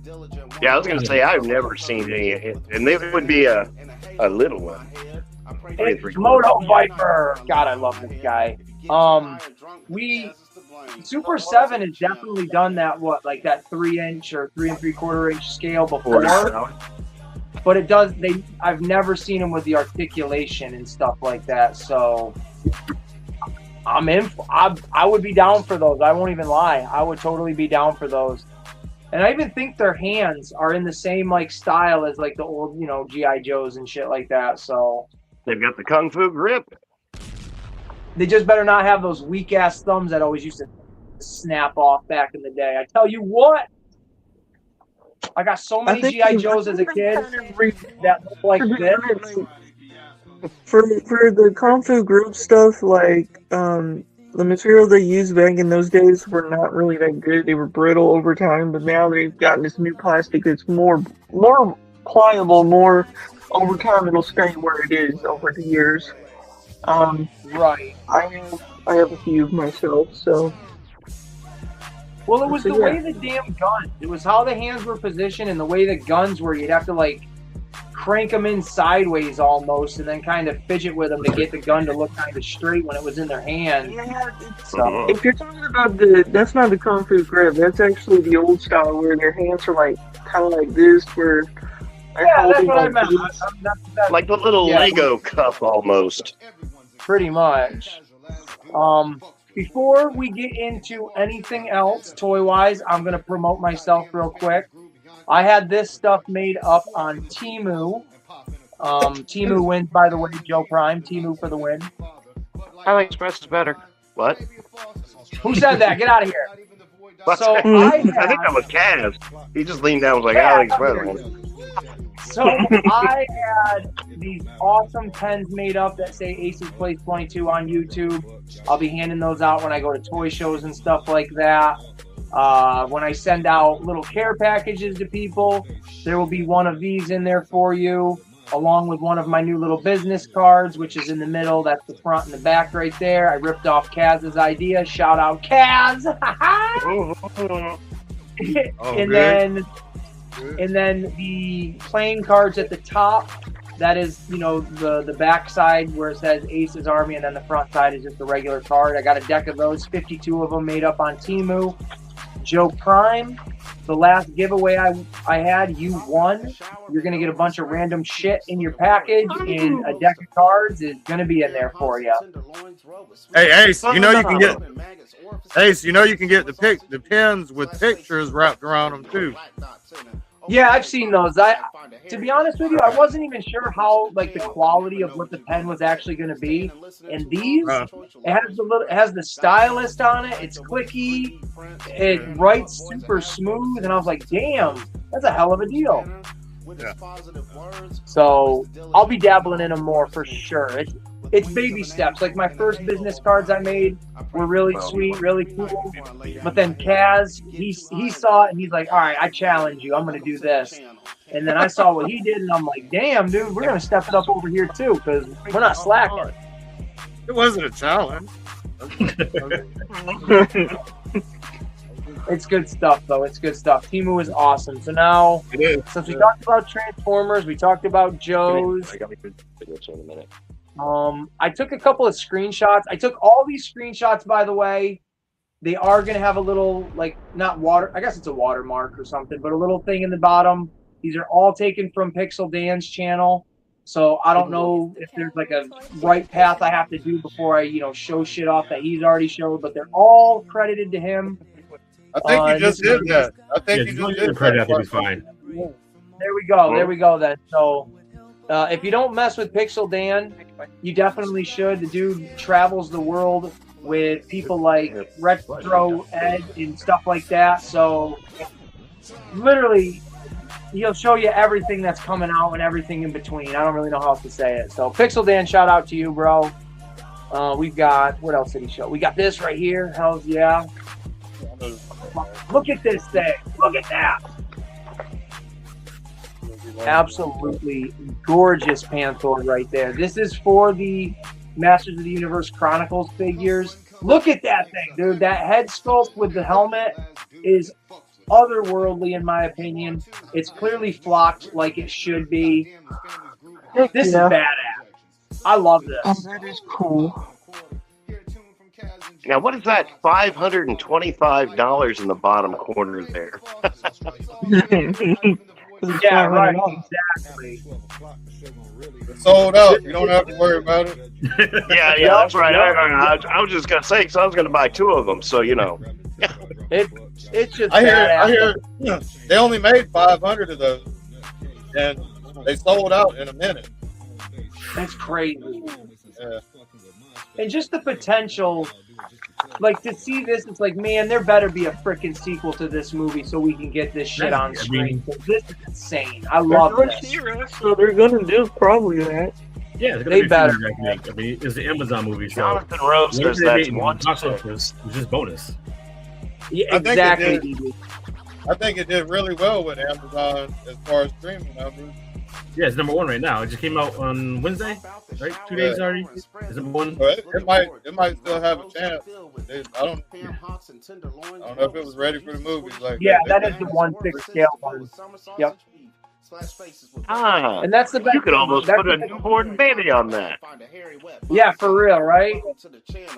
Yeah, I was gonna say I've never seen any, and it would be a little one. It's Moto Viper. God, I love this guy. Super 7 has definitely done that. Like that 3-inch or 3 3/4 inch scale before. But it does. I've never seen them with the articulation and stuff like that. So I'm in. I would be down for those. I won't even lie. I would totally be down for those. And I even think their hands are in the same like style as like the old, GI Joes and shit like that. So they've got the kung fu grip. They just better not have those weak ass thumbs that always used to snap off back in the day. I tell you what. I got so many GI Joes as a kid that look like this. For the Kung Fu group stuff, like the material they used back in those days were not really that good. They were brittle over time, but now they've gotten this new plastic that's more pliable, more over time it'll stay where it is over the years. Right. I have a few myself, so. Well, it was the way the damn guns. It was how the hands were positioned and the way the guns were. You'd have to like crank them in sideways almost, and then kind of fidget with them to get the gun to look kind of straight when it was in their hand. Yeah, so if you're talking about that's not the Kung Fu grip. That's actually the old style where their hands are like kind of like this, where. Yeah, that's what I meant. Like the little Lego cup almost. Pretty much. Before we get into anything else toy-wise, I'm going to promote myself real quick. I had this stuff made up on Temu. Temu wins, by the way, Joe Prime. Temu for the win. AliExpress is better. What? Who said that? Get out of here. So I think that was Kaz. He just leaned down and was like, AliExpress. So I had these awesome pens made up that say Aces Plays 22 on YouTube. I'll be handing those out when I go to toy shows and stuff like that. When I send out little care packages to people, there will be one of these in there for you, along with one of my new little business cards, which is in the middle. That's the front and the back right there. I ripped off Kaz's idea. Shout out Kaz! And then the playing cards at the top, that is, the back side where it says Aces Army, and then the front side is just a regular card. I got a deck of those, 52 of them made up on Temu. Joe Prime, the last giveaway I had, you won. You're going to get a bunch of random shit in your package, and a deck of cards is going to be in there for you. Hey, Ace, you can get the pins with pictures wrapped around them, too. Yeah, I've seen those. To be honest with you, I wasn't even sure how the quality of what the pen was actually going to be. And these, it has the stylus on it. It's clicky. It writes super smooth, and I was like, damn, that's a hell of a deal. Yeah. So I'll be dabbling in them more for sure. It's baby steps. Like my first business cards I made were really sweet, really cool. But then Kaz, he saw it and he's like, all right, I challenge you. I'm going to do this. And then I saw what he did and I'm like, damn, dude, we're going to step it up over here too because we're not slacking. It wasn't a challenge. It's good stuff, though. It's good stuff. Temu is awesome. So now, since we talked about Transformers, we talked about Joe's. I took a couple of screenshots. I took all these screenshots, by the way. They are going to have a little, not water. I guess it's a watermark or something, but a little thing in the bottom. These are all taken from Pixel Dan's channel. So I don't know if there's a right path I have to do before I, show shit off that he's already showed, but they're all credited to him. I think you just did that. I think you just did the credit. I think it's fine. There we go. There we go then. So if you don't mess with Pixel Dan, you definitely should. The dude travels the world with people like Retro Ed and stuff like that. So literally, he'll show you everything that's coming out and everything in between. I don't really know how else to say it. So Pixel Dan, shout out to you, bro. We've got, what else did he show? We got this right here. Hells yeah. Look at this thing. Look at that. Absolutely gorgeous Panther right there. This is for the Masters of the Universe Chronicles figures. Look at that thing, dude. That head sculpt with the helmet is otherworldly, in my opinion. It's clearly flocked like it should be. Heck This yeah. is badass. I love this. That is cool. Now, what is that? $525 in the bottom corner there. Yeah, right. Exactly. It's sold out. You don't have to worry about it. Yeah, that's right. I was just gonna say, because I was gonna buy 2 of them, so you know. It's just. I hear. They only made 500 of those, and they sold out in a minute. That's crazy. Yeah. And just the potential, like to see this, it's like, man, there better be a freaking sequel to this movie so we can get this shit on screen. This is insane. I love this. So they're gonna do probably that. Yeah, they better. I mean, it's the Amazon movie, so Jonathan Rose says that's one. It's just bonus. Yeah, exactly. I think it did really well with Amazon as far as streaming numbers. Yeah, it's number 1 right now. It just came out on Wednesday, right? 2 days already. It's number 1. But it might still have a chance. I don't know if it was ready for the movies. Like that is the 1/6 scale one. Yep. And that's the best. You could almost put a newborn baby on that. Yeah, for real, right?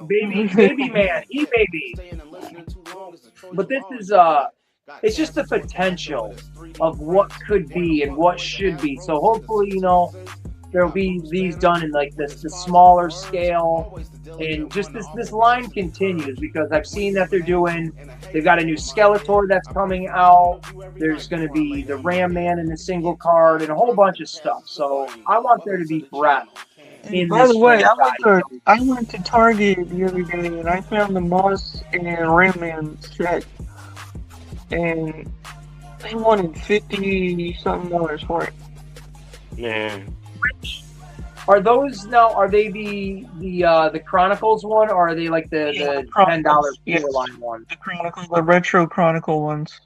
Baby man, baby. But this is it's just the potential of what could be and what should be. So hopefully, there'll be these done in like the smaller scale, and just this line continues, because I've seen that they've got a new Skeletor that's coming out. There's going to be the Ram Man in the single card and a whole bunch of stuff. So I want there to be breadth. By the way, I went to Target the other day and I found the Moss and Ram Man set, and they wanted $50-something for it. Yeah. Are those now? Are they the Chronicles one, or are they like the $10 line one? The Chronicle, the retro Chronicle ones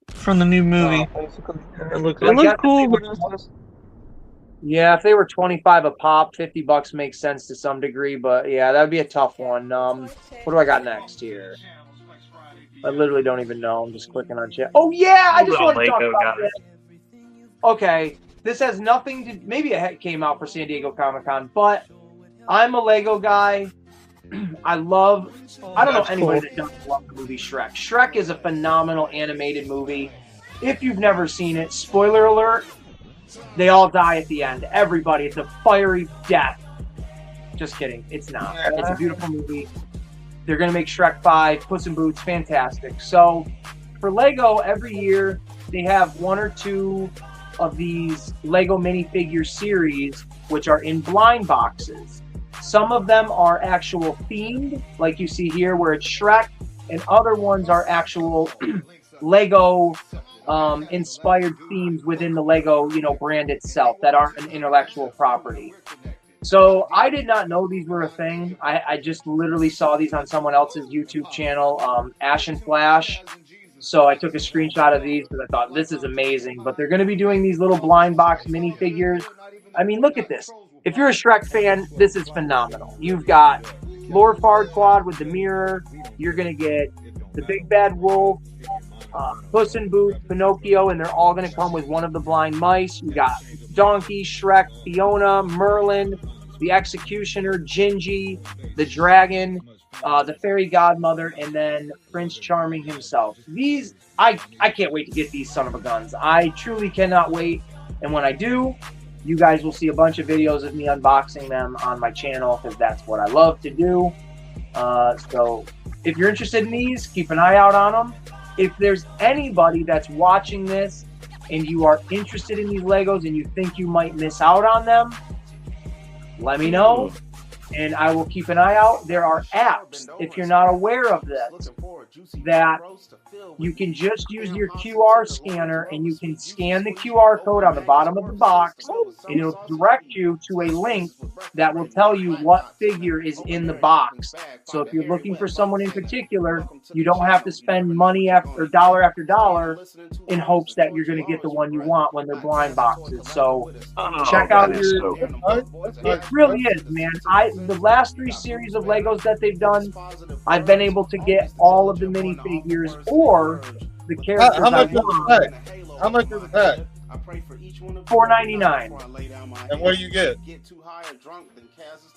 from the new movie. Basically, it looks cool, but yeah, if they were 25 a pop, $50 makes sense to some degree. But yeah, that'd be a tough one. What do I got next here? I literally don't even know. I'm just clicking on chat. Oh yeah, I just want to talk about this. Okay. This has nothing to. Maybe it came out for San Diego Comic-Con, but I'm a Lego guy. I don't know anybody that doesn't love the movie Shrek. Shrek is a phenomenal animated movie. If you've never seen it, spoiler alert, they all die at the end. Everybody. It's a fiery death. Just kidding. It's not. It's a beautiful movie. They're going to make Shrek 5, Puss in Boots, fantastic. So for Lego, every year they have 1 or 2 of these Lego minifigure series, which are in blind boxes. Some of them are actual themed, like you see here, where it's Shrek, and other ones are actual Lego inspired themes within the Lego, brand itself that aren't an intellectual property. So I did not know these were a thing. I just literally saw these on someone else's YouTube channel, Ash and Flash. So I took a screenshot of these because I thought this is amazing. But they're going to be doing these little blind box minifigures. I mean, look at this. If you're a Shrek fan, this is phenomenal. You've got Lord Farquaad with the mirror. You're going to get the Big Bad Wolf, Puss in Boots, Pinocchio, and they're all going to come with one of the blind mice. You got Donkey, Shrek, Fiona, Merlin, the Executioner, Gingy, the Dragon, the Fairy Godmother, and then Prince Charming himself. These, I can't wait to get these son of a guns. I truly cannot wait. And when I do, you guys will see a bunch of videos of me unboxing them on my channel, because that's what I love to do. So if you're interested in these, keep an eye out on them. If there's anybody that's watching this and you are interested in these Legos and you think you might miss out on them, let me know, and I will keep an eye out. There are apps, if you're not aware of this. that you can just use your QR scanner and you can scan the QR code on the bottom of the box and it'll direct you to a link that will tell you what figure is in the box. So if you're looking for someone in particular, you don't have to spend money after dollar in hopes that you're going to get the one you want when they're blind boxes. So check out your... It really is, man. The last 3 series of Legos that they've done, I've been able to get all of the minifigures or the characters How much I is the want. pack? How much is the pack? $4.99. And what do you get?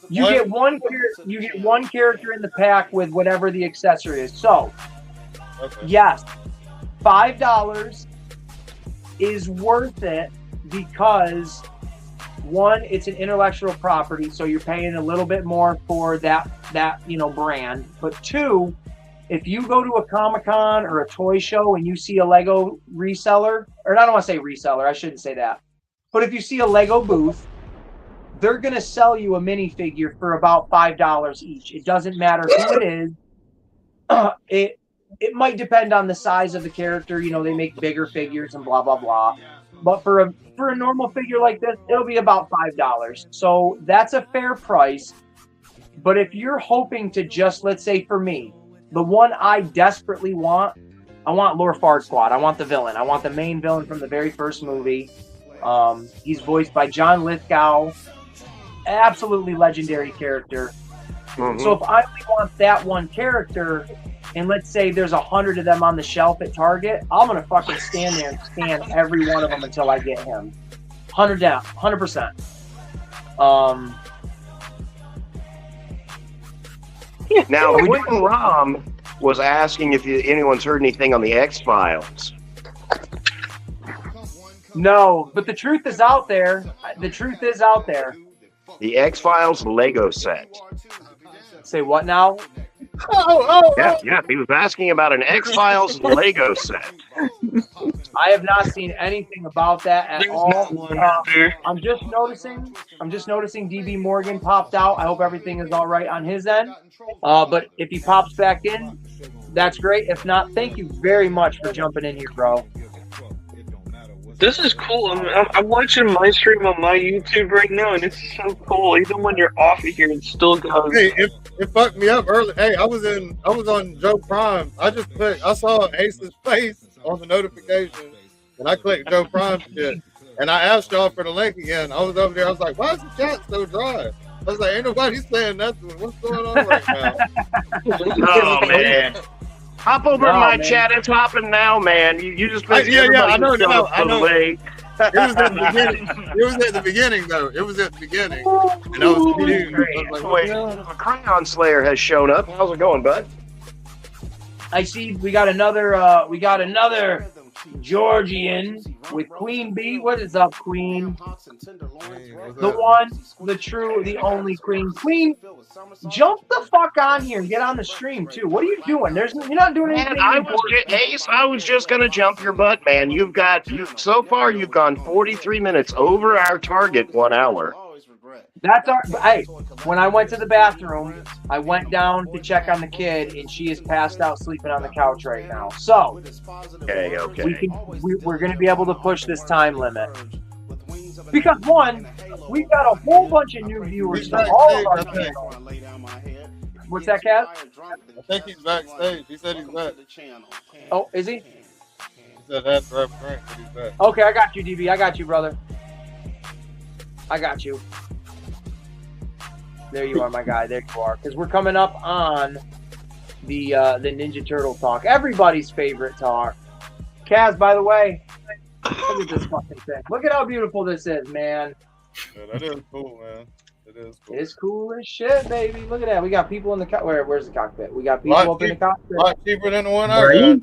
You get one character in the pack with whatever the accessory is. So, yes, $5 is worth it because one, it's an intellectual property, so you're paying a little bit more for that brand. But two, if you go to a Comic-Con or a toy show and you see a Lego reseller, or I don't want to say reseller, I shouldn't say that. But if you see a Lego booth, they're going to sell you a minifigure for about $5 each. It doesn't matter who it is. It might depend on the size of the character. They make bigger figures and blah, blah, blah. But for a normal figure like this, it'll be about $5. So that's a fair price. But if you're hoping to just, let's say for me, the one I desperately want, I want Lord Farquaad. I want the villain. I want the main villain from the very first movie. He's voiced by John Lithgow. Absolutely legendary character. Mm-hmm. So if I only want that one character, and let's say there's 100 of them on the shelf at Target, I'm going to fucking stand there and scan every one of them until I get him. 100 down, 100%. Now, Quentin Rom was asking if anyone's heard anything on the X-Files. No, but the truth is out there. The truth is out there. The X-Files Lego set. Say what now? Yeah, he was asking about an X-Files Lego set. I have not seen anything about that at all. I'm just noticing DB Morgan popped out. I hope everything is all right on his end. But if he pops back in, that's great. If not, thank you very much for jumping in here, bro. This is cool. I'm watching my stream on my YouTube right now, and it's so cool. Even when you're off of here, it still goes. Hey, it fucked me up early. Hey, I was on Joe Prime. I saw Ace's face on the notification, and I clicked Joe Prime shit. And I asked y'all for the link again. I was over there. I was like, why is the chat so dry? I was like, ain't nobody saying nothing. What's going on right now? Oh man. Hop over to my chat. It's hopping now, man. You just I know. Late. It was at the beginning. It was at the beginning, though. It was at the beginning. And I was confused. I was like, wait, a Crayon Slayer has shown up. How's it going, bud? I see we got another Georgian with Queen Bee. What is up, Queen? The one, the true, the only Queen. Queen, jump the fuck on here and get on the stream too. What are you doing? You're not doing anything. Ace, I was just gonna jump your butt, man. So far you've gone 43 minutes over our target 1 hour. That's hey, when I went to the bathroom, I went down to check on the kid, and she is passed out sleeping on the couch right now. So, okay. We're going to be able to push this time limit. Because, one, we've got a whole bunch of new viewers from all of our channels. What's that, Cat? I think he's backstage. He said he's back. Oh, is he? He said that's right, but he's back. Okay, I got you, DB. I got you, brother. I got you. There you are, my guy. There you are. Because we're coming up on the Ninja Turtle talk. Everybody's favorite talk. Kaz, by the way, look at this fucking thing. Look at how beautiful this is, man. Yeah, that is cool, man. It is cool. It's cool as shit, baby. Look at that. We got people in the cockpit. Where's the cockpit? We got people up in the cockpit. A lot cheaper than the one I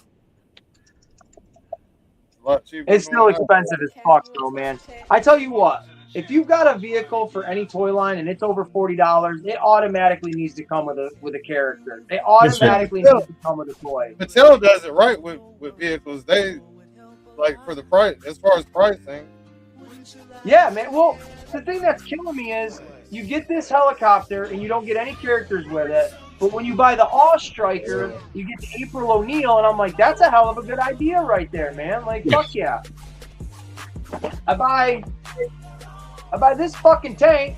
got. It's still expensive as fuck, though, man. I tell you what. If you've got a vehicle for any toy line and it's over $40, it automatically needs to come with a character. It automatically needs to come with a toy. Mattel does it right with vehicles. They for the price, as far as pricing. Yeah, man. Well, the thing that's killing me is you get this helicopter and you don't get any characters with it, But when you buy the All Striker, you get the April O'Neil, and I'm like, that's a hell of a good idea right there, man. Like, fuck yeah. I buy this fucking tank,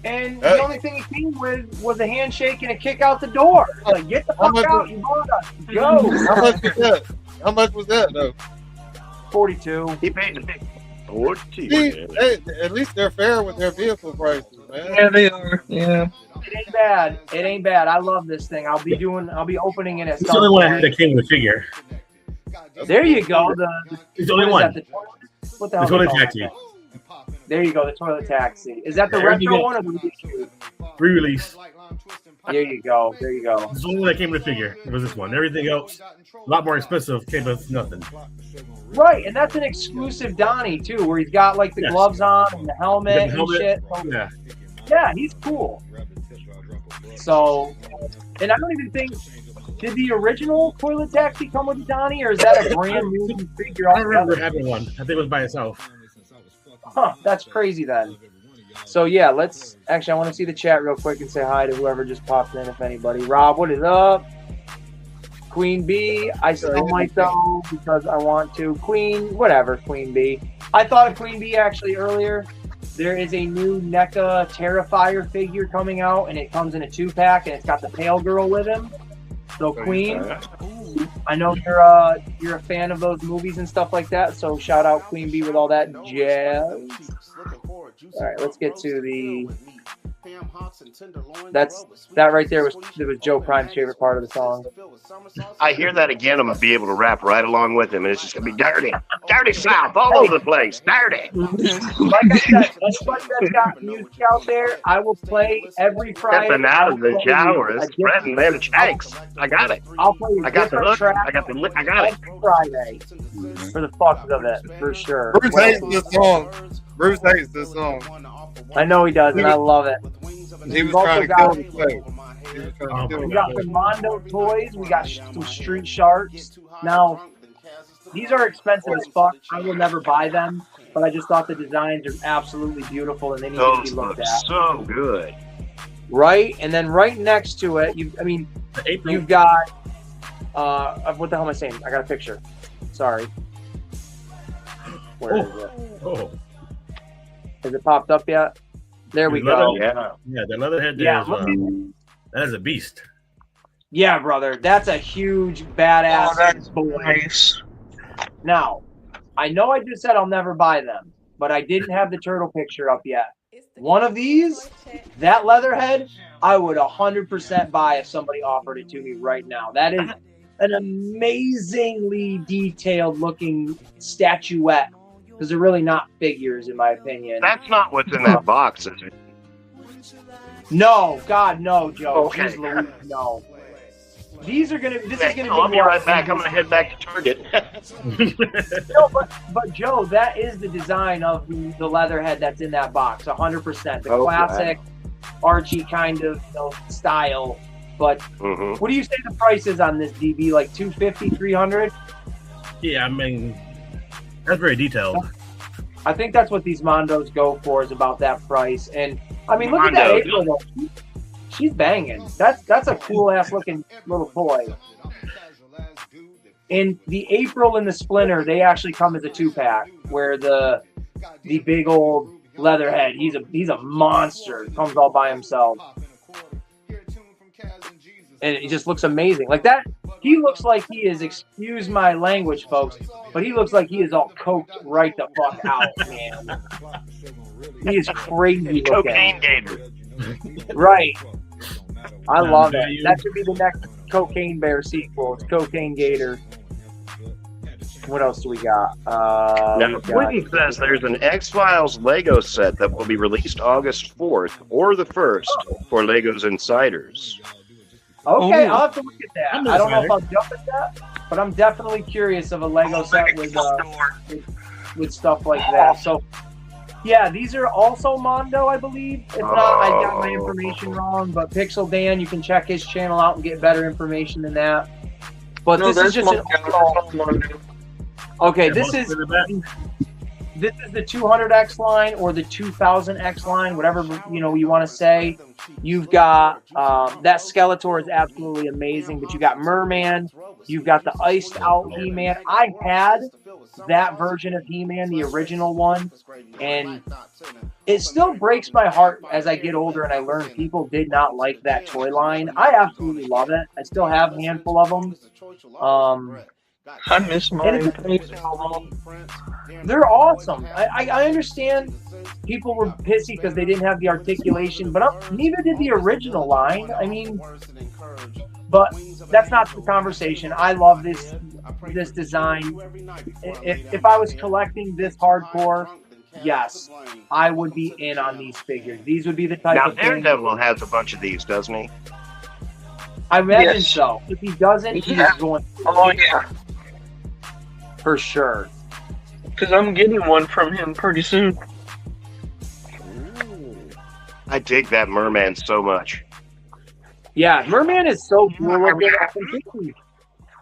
and the only thing it came with was a handshake and a kick out the door. Like, get the fuck out, you bought us. Go. How much was that? How much was that, though? 42. He paid 40. Hey, at least they're fair with their vehicle prices, man. Yeah, they are. Yeah. It ain't bad. It ain't bad. I love this thing. I'll be opening it at It's some the only one point. that came with a figure. There you go. It's the only what is one. that, what the hell? The toilet taxi. There you go. The toilet taxi. Is that the There you retro go. one or the reissue? Re-release. There you go. There you go. It's the only one that came with a figure. It was this one. Everything else, a lot more expensive, came with nothing. Right, and that's an exclusive Donnie too, where he's got like the gloves on and the helmet and shit. Yeah. Yeah, he's cool. So, and I don't even think, did the original toilet taxi come with Donnie, or is that a brand new figure? I don't remember having one. I think it was by itself. Huh, that's crazy then. So yeah, I want to see the chat real quick and say hi to whoever just popped in, if anybody. Rob, what is up? Queen B, I still might though, because I want to. Queen, whatever, Queen B. I thought of Queen B actually earlier. There is a new NECA Terrifier figure coming out, and it comes in a 2-pack, and it's got the Pale Girl with him. So Queen, I know you're a fan of those movies and stuff like that, so shout out Queen B with all that jazz. All right, let's get to the. That right there was Joe Prime's favorite part of the song. I hear that again, I'm gonna be able to rap right along with him, and it's just gonna be dirty South all over the place, dirty. Like I said, anybody that's got music out there, I will play every Friday. Stepping out of the shower, spreading them shakes. I got it. I'll play I got the hook. I got it. Every Friday for the fuck of it, for sure. Bruce hates this song. Bruce hates this song. I know he does, and I love it. He was trying to kill the play. We got the Mondo toys. We got some Street Sharks. Now, these are expensive as fuck. I will never buy them, but I just thought the designs are absolutely beautiful, and they need to be looked at. So good. Right, and then right next to it, you've got what the hell am I saying? I got a picture. Sorry. Where is it? Oh. Has it popped up yet? There we go. Yeah, the Leatherhead there that is a beast. Yeah, brother. That's a huge, badass that's boy. nice. Now, I know I just said I'll never buy them, but I didn't have the turtle picture up yet. One of these, that Leatherhead, I would 100% buy if somebody offered it to me right now. That is an amazingly detailed looking statuette, because they're really not figures, in my opinion. That's not what's in that box, is it? No, God, no, Joe. Okay. Jeez Louise, no. These are gonna. This is gonna be. I'll be right back. I'm gonna head back to Target. No, but Joe, that is the design of the Leatherhead that's in that box, 100%. The classic Archie kind of style. But what do you say the price is on this DB? Like $250, $300? Yeah, I mean, that's very detailed. I think that's what these Mondos go for, is about that price. And I mean, look at that April though. She's banging. That's a cool ass looking little toy. And the April and the Splinter, they actually come as a 2-pack, where the big old Leatherhead, he's a monster. Comes all by himself. And it just looks amazing. Like that, he looks like he is, excuse my language, folks, but he looks like he is all coked right the fuck out, man. He is crazy looking. Cocaine Gator. Right. I love it. That should be the next Cocaine Bear sequel. It's Cocaine Gator. What else do we got? Now, Quentin says there's an X-Files Lego set that will be released August 4th or the 1st for Legos Insiders. Okay, I'll have to look at that. I don't know if I'll jump at that, but I'm definitely curious of a Lego set with stuff like that. So, yeah, these are also Mondo, I believe. If not, I got my information wrong. But Pixel Dan, you can check his channel out and get better information than that. But this is just an overall. Okay, this is. this is the 200X line or the 2000X line, whatever you want to say. You've got that Skeletor is absolutely amazing, but you got Merman, you've got the iced out He-Man. I had that version of He-Man, the original one, and it still breaks my heart as I get older and I learn people did not like that toy line. I absolutely love it. I still have a handful of them. I miss mine. They're awesome. I understand people were pissy because they didn't have the articulation, but neither did the original line. I mean, but that's not the conversation. I love this design. If I was collecting this hardcore, yes, I would be in on these figures. These would be the type now, of thing. Daredevil has a bunch of these, doesn't he? I imagine so. If he doesn't, he's going. Oh yeah, for sure. Because I'm getting one from him pretty soon. I dig that Merman so much. Yeah, Merman is so cool.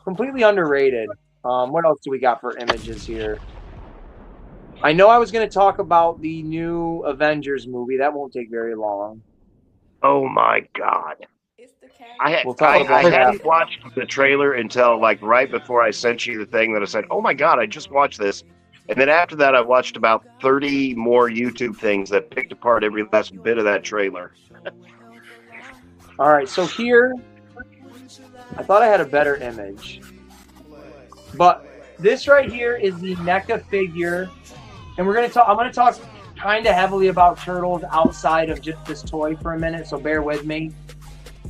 Completely underrated. What else do we got for images here? I know I was going to talk about the new Avengers movie. That won't take very long. Oh my God. I hadn't hadn't watched the trailer until like right before I sent you the thing that I said, oh my God, I just watched this. And then after that, I watched about 30 more YouTube things that picked apart every last bit of that trailer. All right, so here, I thought I had a better image. But this right here is the NECA figure. And I'm going to talk kind of heavily about Turtles outside of just this toy for a minute, so bear with me.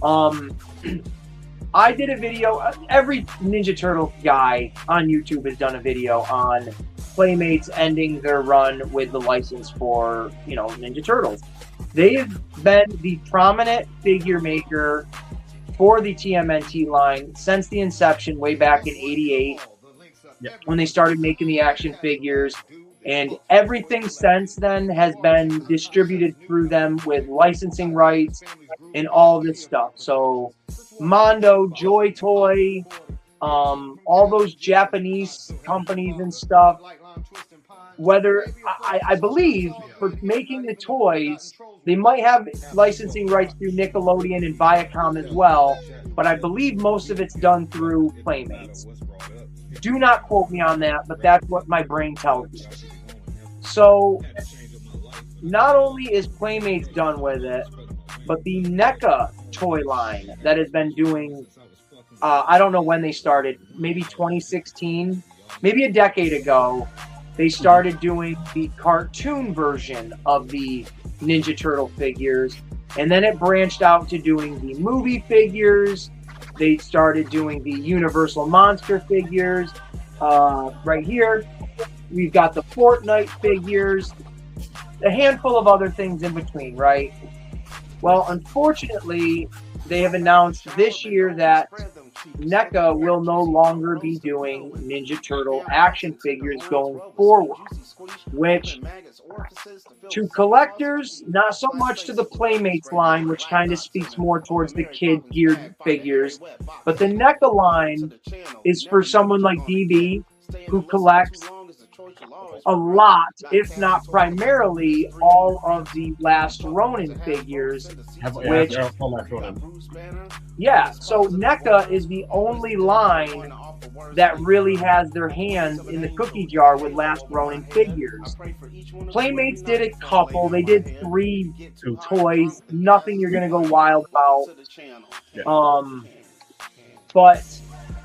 I did a video. Every Ninja Turtle guy on YouTube has done a video on Playmates ending their run with the license for, Ninja Turtles. They've been the prominent figure maker for the TMNT line since the inception way back in '88 when they started making the action figures. And everything since then has been distributed through them with licensing rights and all this stuff. So Mondo, Joy Toy, all those Japanese companies and stuff. Whether I believe for making the toys, they might have licensing rights through Nickelodeon and Viacom as well, but I believe most of it's done through Playmates. Do not quote me on that, but that's what my brain tells me. So not only is Playmates done with it, but the NECA toy line that has been doing, I don't know when they started, maybe 2016, maybe a decade ago, they started doing the cartoon version of the Ninja Turtle figures, and then it branched out to doing the movie figures. They started doing the Universal Monster figures. Right here, we've got the Fortnite figures, a handful of other things in between, right? Well, unfortunately, they have announced this year that NECA will no longer be doing Ninja Turtle action figures going forward, which to collectors, not so much to the Playmates line, which kind of speaks more towards the kid-geared figures, but the NECA line is for someone like DB who collects a lot, if not primarily, all of the Last Ronin figures. Yeah, so NECA is the only line that really has their hands in the cookie jar with Last Ronin figures. Playmates did a couple. They did 3 toys. Nothing you're going to go wild about. But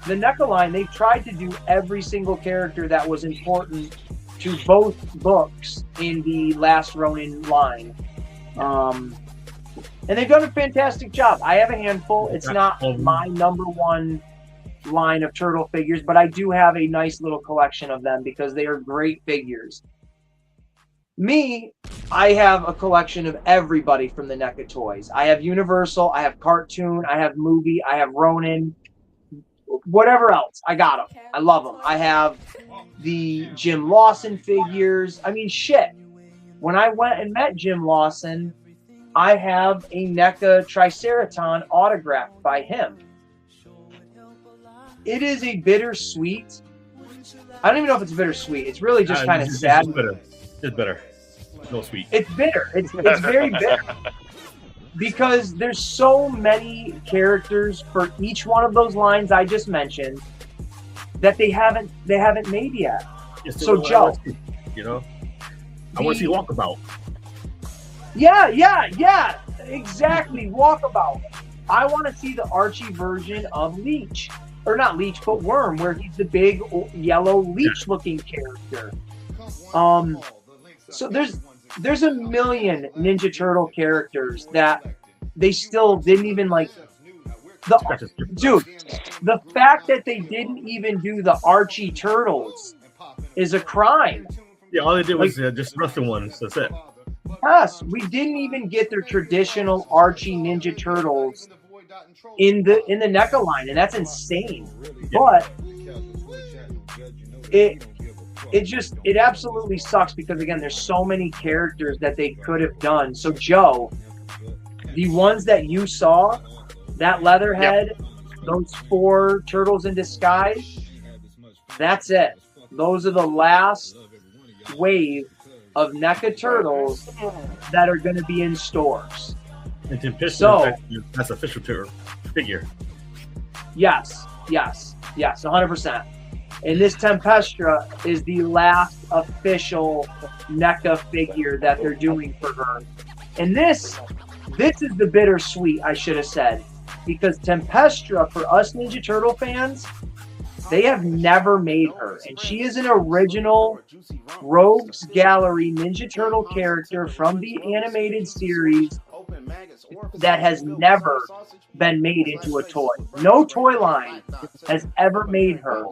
the NECA line, they tried to do every single character that was important to both books in the Last Ronin line. And they've done a fantastic job. I have a handful. It's not my number one line of turtle figures, but I do have a nice little collection of them because they are great figures. Me, I have a collection of everybody from the NECA toys. I have Universal, I have Cartoon, I have Movie, I have Ronin, whatever else. I got them. I love them. I have the Jim Lawson figures. I mean, shit. When I went and met Jim Lawson, I have a NECA Triceraton autographed by him. It is a bittersweet. I don't even know if it's bittersweet. It's really just kind of sad. It's bitter. No sweet. It's bitter. It's very bitter. Because there's so many characters for each one of those lines I just mentioned that they haven't made yet. So Joe, you know, I want to see Walkabout. Yeah, exactly. Walkabout. I want to see the Archie version of Leech, or not Leech, but Worm, where he's the big yellow leech-looking character. So there's a million Ninja Turtle characters that they still didn't even like. Dude, the fact that they didn't even do the Archie Turtles is a crime. Yeah, all they did was just Russian ones. That's it. Yes, we didn't even get their traditional Archie Ninja Turtles in the NECA line, and that's insane. But it absolutely sucks because again, there's so many characters that they could have done. So Joe, the ones that you saw, that Leatherhead, those 4 turtles in disguise, that's it. Those are the last wave of NECA turtles that are going to be in stores. And Tempestra, that's official turtle figure. Yes, 100%. And this Tempestra is the last official NECA figure that they're doing for her. And this is the bittersweet, I should have said, because Tempestra, for us Ninja Turtle fans, they have never made her. And she is an original Rogues Gallery Ninja Turtle character from the animated series that has never been made into a toy. No toy line has ever made her.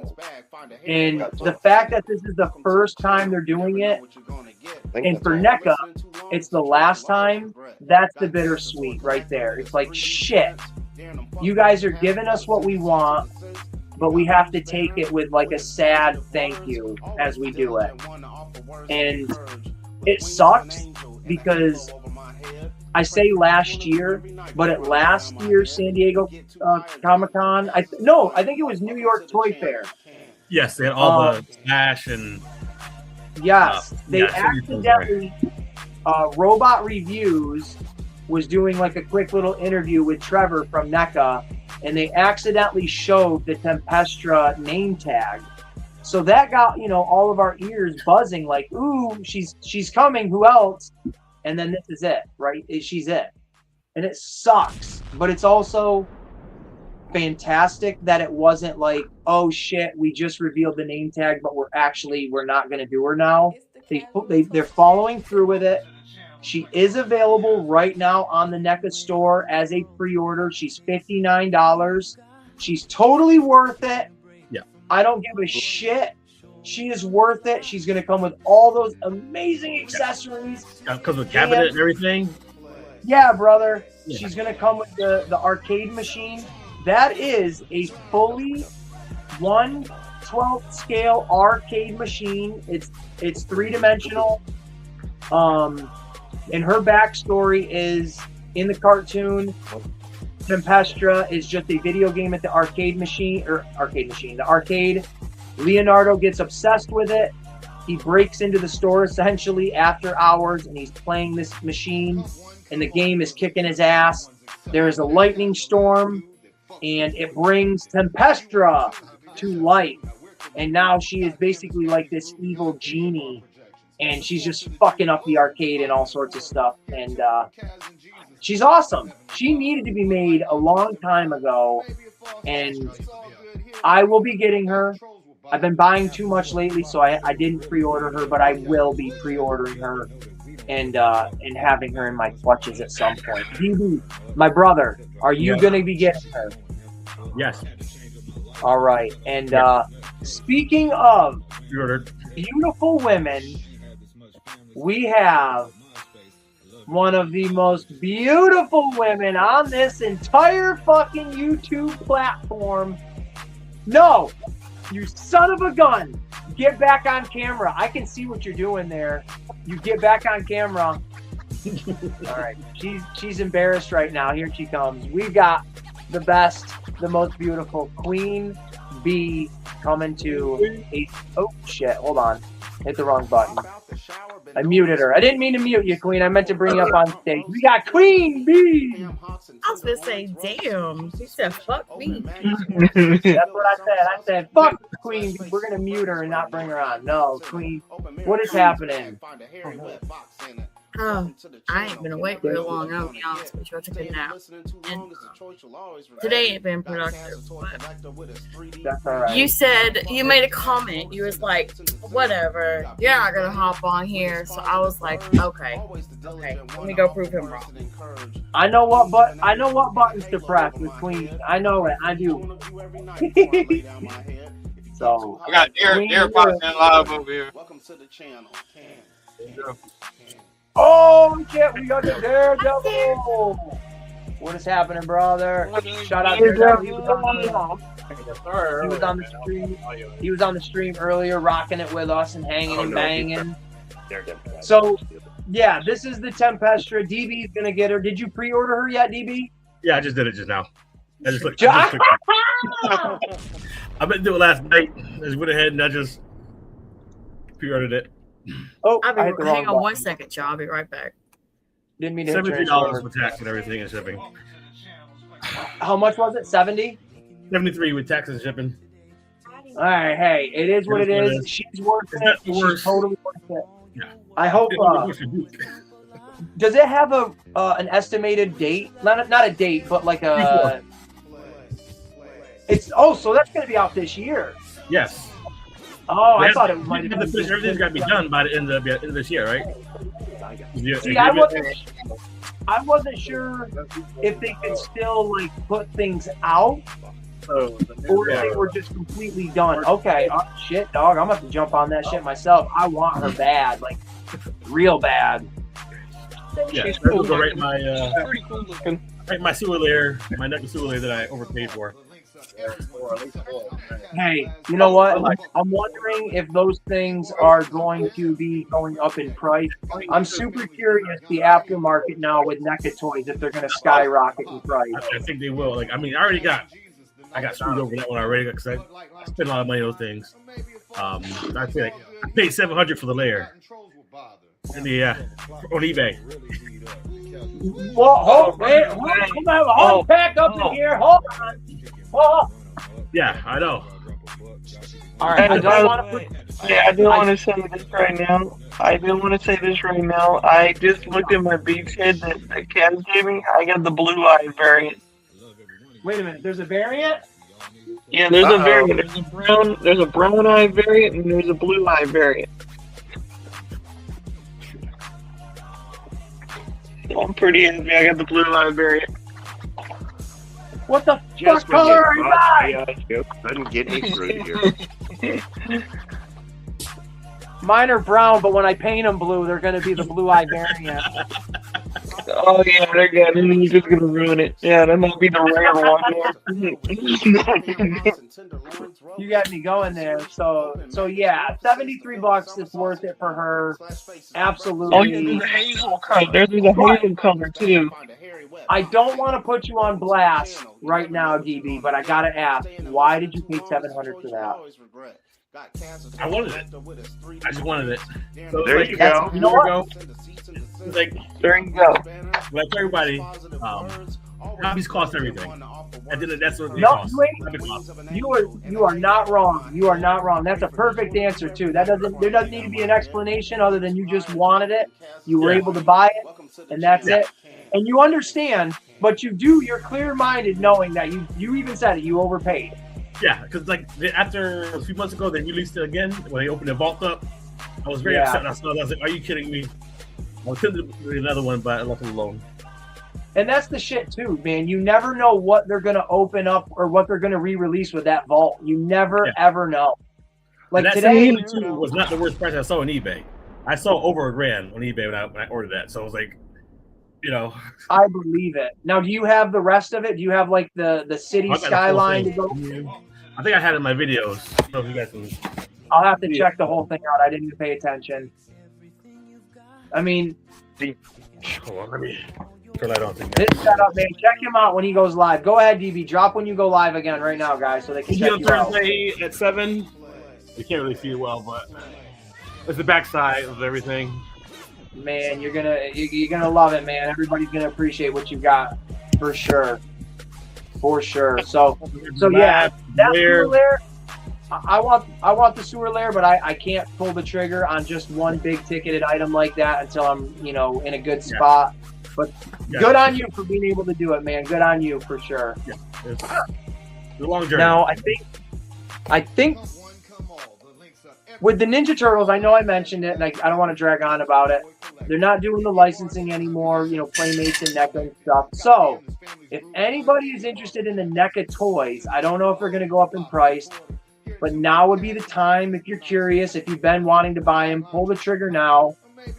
And the fact that this is the first time they're doing it, and for NECA, it's the last time, that's the bittersweet right there. It's like, shit, you guys are giving us what we want, but we have to take it with like a sad thank you as we do it. And it sucks because I say last year, but at last year's San Diego Comic-Con, I think it was New York Toy Fair. Yes, they had all the Smash and... Yes, they accidentally... Robot Reviews was doing like a quick little interview with Trevor from NECA, and they accidentally showed the Tempestra name tag. So that got, all of our ears buzzing like, ooh, she's coming, who else? And then this is it, right? She's it. And it sucks, but it's also fantastic that it wasn't like, oh shit, we just revealed the name tag, but we're not going to do her now. They're following through with it. She is available right now on the NECA store as a pre-order. She's $59. She's totally worth it. Yeah. I don't give a shit. She is worth it. She's going to come with all those amazing accessories. Comes with cabinet and everything. Yeah, brother. Yeah. She's going to come with the arcade machine. That is a fully 1/12 scale arcade machine. It's 3-dimensional. And her backstory is in the cartoon. Tempestra is just a video game at the arcade. Leonardo gets obsessed with it. He breaks into the store essentially after hours, and he's playing this machine, and the game is kicking his ass. There is a lightning storm, and it brings Tempestra to life. And now she is basically like this evil genie, and she's just fucking up the arcade and all sorts of stuff. And she's awesome. She needed to be made a long time ago, and I will be getting her. I've been buying too much lately, so I didn't pre-order her, but I will be pre-ordering her and having her in my clutches at some point. DB, my brother, are you going to be getting her? Yes. All right. And speaking of beautiful women, we have one of the most beautiful women on this entire fucking YouTube platform. No, you son of a gun. Get back on camera. I can see what you're doing there. You get back on camera. All right. She's embarrassed right now. Here she comes. We've got the best, the most beautiful Queen Bee coming to a... Oh, shit. Hold on. Hit the wrong button. I muted her. I didn't mean to mute you, Queen. I meant to bring you up on stage. We got Queen Bee. I was gonna say, damn. She said, "Fuck me." That's what I said. I said, "Fuck Queen Bee. We're gonna mute her and not bring her on." No, Queen. What is happening? Oh, I ain't been awake very long. I'll be honest with you. I took a nap. And today ain't been productive. But That's all right. you said, you made a comment. You was like, whatever. You're not going to hop on here. So I was like, okay. Let me go prove him wrong. I know what buttons to press with Queen. I know it. I do. So I got Deer popping in live over here. Welcome to the channel. oh shit, we got the Daredevil. What is happening, brother? Shout out Daredevil. He was on the stream. He was on the stream earlier, rocking it with us and hanging and banging. So, yeah, this is the Tempestra. DB is gonna get her. Did you pre-order her yet, DB? Yeah, I just did it just now. I meant to do it last night. I just went ahead and I just pre-ordered it. Oh, hang on 1 second, y'all. I'll be right back. Didn't mean to hit $73 with tax and everything and shipping. How much was it? 70? 73 with tax and shipping. All right, hey, it is what it is. She's worth it. She's totally worth it. Yeah. I hope. Does it have an estimated date? Not a date, but like a. So that's going to be out this year. Yes. Oh, I thought it might have been. Everything's got to be done by the end of this year, right? See, I wasn't sure if they could still like put things out, or if they were just completely done. Okay, oh, shit, dog, I'm gonna have to jump on that shit myself. I want her bad, like real bad. Yeah, she's cool. Right my sewer layer, my necklace sewer layer that I overpaid for. Hey, you know what? I'm wondering if those things are going to be going up in price. I'm super curious the aftermarket now with NECA toys if they're going to skyrocket in price. I think they will. Like, I mean, I got screwed over that one already because I spent a lot of money on those things. I paid $700 for the layer. And on eBay. Well, hold back up in here. Hold on. Oh. Yeah, I know. All right, I don't want to put. Yeah, I do want to say this right now. I just looked at my beach head that Kaz gave me. I got the blue eye variant. Wait a minute. There's a variant? Yeah, there's a variant. There's a brown eye variant and there's a blue eye variant. So I'm pretty happy I got the blue eye variant. What the fuck color are you guys? Couldn't get me through here. Mine are brown, but when I paint them blue, they're going to be the blue eye variant. Oh yeah, they're good. And then you're just gonna ruin it. Yeah, that might be the rare one. You got me going there. So yeah, $73 is worth it for her. Absolutely. Oh yeah, there's a hazel color. There's a hazel color too. I don't want to put you on blast right now, DB, but I gotta ask, why did you pay $700 for that? I wanted it. I just wanted it. So there you go. You know what? Like, there you go. Like everybody, hobbies cost everything. That's what they no, cost. You are not wrong. You are not wrong. That's a perfect answer too. There doesn't need to be an explanation other than you just wanted it. You were able to buy it, and that's it. And you understand, but you're clear-minded knowing that you even said it. You overpaid. Yeah, because like after a few months ago, they released it again when they opened the vault up. I was very upset. I was like, "Are you kidding me?" I was going to do another one, but I left it alone. And that's the shit too, man. You never know what they're going to open up or what they're going to re-release with that vault. You never ever know. Like that today, was not the worst price I saw on eBay. I saw over $1,000 on eBay when I ordered that. So I was like, I believe it. Now, do you have the rest of it? Do you have like the city skyline to go? I think I had it in my videos. So if you guys can... I'll have to check the whole thing out. I didn't even pay attention. I mean, hold on, let me turn that on. This setup, man. Check him out when he goes live. Go ahead, DB. Drop when you go live again right now, guys, so they can check you out. Thursday at 7. You can't really see it well, but it's the backside of everything. Man, you're gonna love it, man. Everybody's gonna appreciate what you got, for sure, for sure. So yeah, that sewer lair. I want the sewer lair, but I can't pull the trigger on just one big ticketed item like that until I'm in a good spot. But good on you for being able to do it, man. Good on you for sure. Yeah, it's a long journey. Now I think. With the Ninja Turtles, I know I mentioned it, and I don't want to drag on about it. They're not doing the licensing anymore, Playmates and NECA and stuff. So, if anybody is interested in the NECA toys, I don't know if they're going to go up in price, but now would be the time if you're curious, if you've been wanting to buy them, pull the trigger now,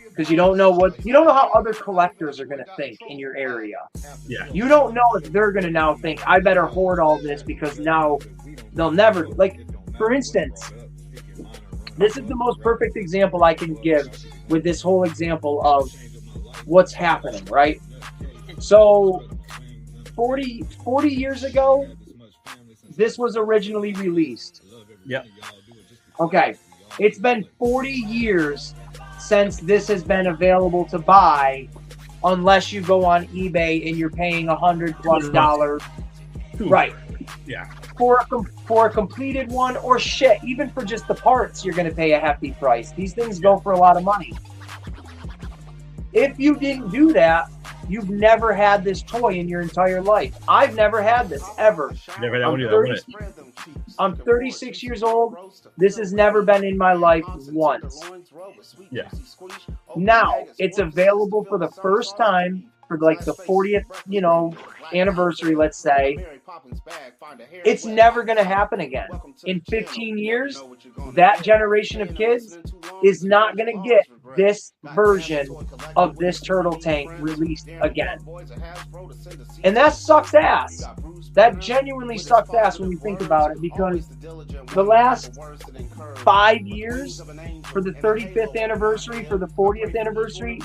because you don't know how other collectors are going to think in your area. Yeah. You don't know if they're going to now think, I better hoard all this because now they'll never, for instance, this is the most perfect example I can give with this whole example of what's happening, right? So 40 years ago, this was originally released. Yep. Okay. It's been 40 years since this has been available to buy, unless you go on eBay and you're paying $100+ Right. Yeah. For a completed one, or shit, even for just the parts, you're going to pay a hefty price. These things go for a lot of money. If you didn't do that, you've never had this toy in your entire life. I've never had this, ever. Never had one either. I'm 36 years old. This has never been in my life once. Yeah. Now, it's available for the first time for the 40th, anniversary, let's say. It's never going to happen again. In 15 years, that generation of kids is not going to get this version of this turtle tank released again. And that sucks ass. That genuinely sucks ass when you think about it, because the last 5 years, for the 35th anniversary, for the 40th anniversary,